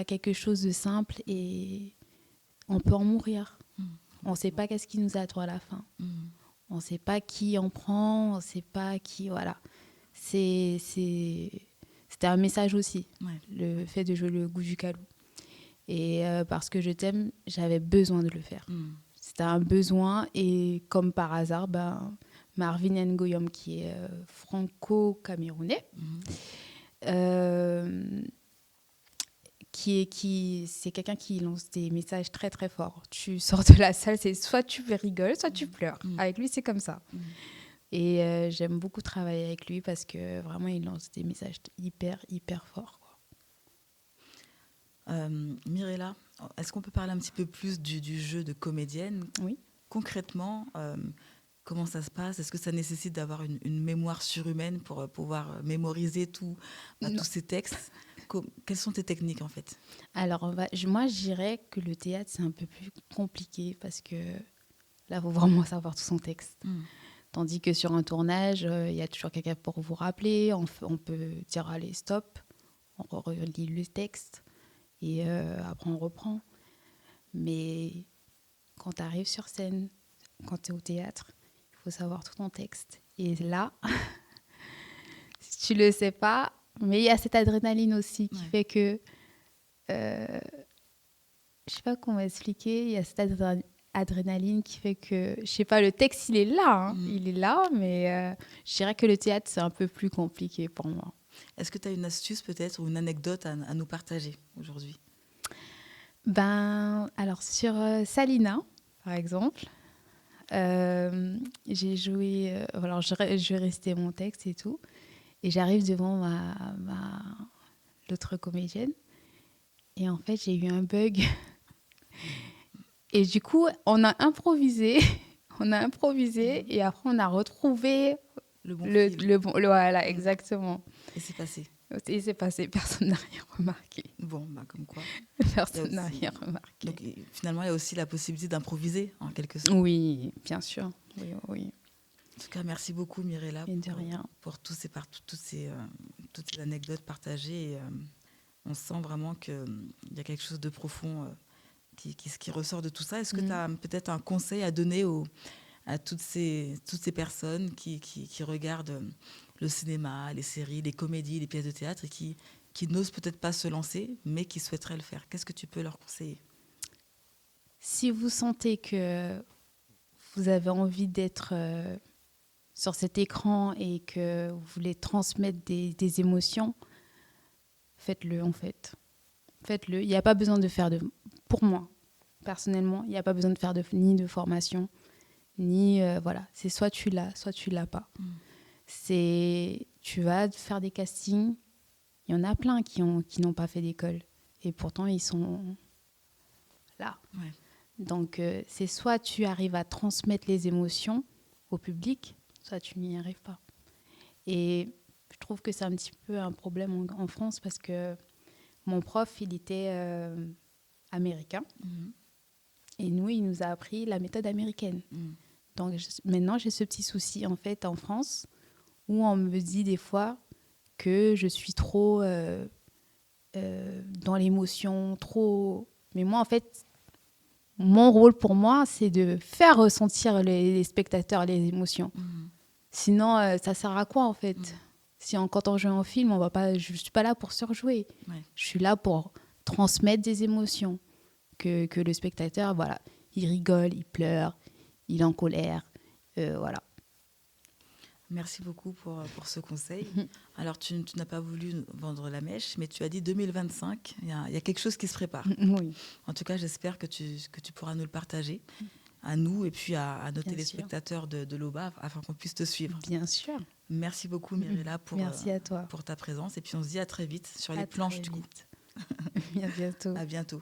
quelque chose de simple et on peut en mourir. On ne sait pas qu'est-ce qui nous attend à la fin. On ne sait pas qui en prend, on ne sait pas qui... Voilà. C'était un message aussi, le fait de jouer Le goût du calou. Et parce que je t'aime, j'avais besoin de le faire. C'était un besoin, et comme par hasard, Marvin Ngoyom, qui est franco-camerounais, c'est quelqu'un qui lance des messages très très forts. Tu sors de la salle, c'est soit tu rigoles, soit tu pleures. Avec lui, c'est comme ça. Et j'aime beaucoup travailler avec lui parce que vraiment, il lance des messages hyper, hyper forts, quoi. Mirella, est-ce qu'on peut parler un petit peu plus du jeu de comédienne? Oui. Concrètement, comment ça se passe? Est-ce que ça nécessite d'avoir une mémoire surhumaine pour pouvoir mémoriser tous ces textes? Quelles sont tes techniques en fait? Alors, moi, je dirais que le théâtre, c'est un peu plus compliqué parce que là, il faut vraiment savoir tout son texte. Tandis que sur un tournage, il y a toujours quelqu'un pour vous rappeler. On peut dire, allez, stop, on relit le texte et après, on reprend. Mais quand tu arrives sur scène, quand tu es au théâtre, il faut savoir tout ton texte. Et là, si tu le sais pas, mais il y a cette adrénaline aussi qui fait que... je sais pas comment expliquer, il y a cette adrénaline qui fait que, je sais pas, le texte, il est là, il est là, mais je dirais que le théâtre, c'est un peu plus compliqué pour moi. Est-ce que tu as une astuce peut-être ou une anecdote à nous partager aujourd'hui? Alors, sur Salina, par exemple, j'ai joué, alors je vais rester mon texte et tout, et j'arrive devant l'autre comédienne, et en fait, j'ai eu un bug. Et du coup, on a improvisé, et après, on a retrouvé le bon. Voilà, exactement. Et c'est passé. Et c'est passé, personne n'a rien remarqué. Bon, comme quoi. Personne n'a rien remarqué. Donc, finalement, il y a aussi la possibilité d'improviser, en quelque sorte. Oui, bien sûr. Oui. En tout cas, merci beaucoup, Mirella, pour toutes ces anecdotes partagées. Et, on sent vraiment qu'il y a quelque chose de profond qui ressort de tout ça. Est-ce que tu as peut-être un conseil à donner à toutes ces personnes qui regardent le cinéma, les séries, les comédies, les pièces de théâtre et qui n'osent peut-être pas se lancer, mais qui souhaiteraient le faire? Qu'est-ce que tu peux leur conseiller? Si vous sentez que vous avez envie d'être sur cet écran et que vous voulez transmettre des émotions, faites-le en fait. Faites-le. Il n'y a pas besoin de faire pour moi, personnellement, il n'y a pas besoin de faire ni de formation, ni... voilà, c'est soit tu l'as pas. Tu vas faire des castings. Il y en a plein qui n'ont pas fait d'école. Et pourtant, ils sont là. Ouais. Donc, c'est soit tu arrives à transmettre les émotions au public, soit tu n'y arrives pas. Et je trouve que c'est un petit peu un problème en France parce que mon prof, il était américain. Et nous, il nous a appris la méthode américaine. Donc, maintenant, j'ai ce petit souci, en fait, en France, où on me dit des fois que je suis trop dans l'émotion, trop... Mais moi, en fait, mon rôle pour moi, c'est de faire ressentir les spectateurs les émotions. Sinon, ça sert à quoi, en fait? Quand on joue un film, je ne suis pas là pour surjouer. Ouais. Je suis là pour transmettre des émotions. Que le spectateur, voilà, il rigole, il pleure, il est en colère. Voilà. Merci beaucoup pour ce conseil. Alors, tu n'as pas voulu vendre la mèche, mais tu as dit 2025, il y a quelque chose qui se prépare. Oui. En tout cas, j'espère que tu pourras nous le partager, à nous et puis à nos téléspectateurs de l'OBA, afin qu'on puisse te suivre. Bien sûr. Merci beaucoup, Mirella, Merci à toi. pour ta présence. Et puis, on se dit à très vite sur les planches du coup. À bientôt. À bientôt.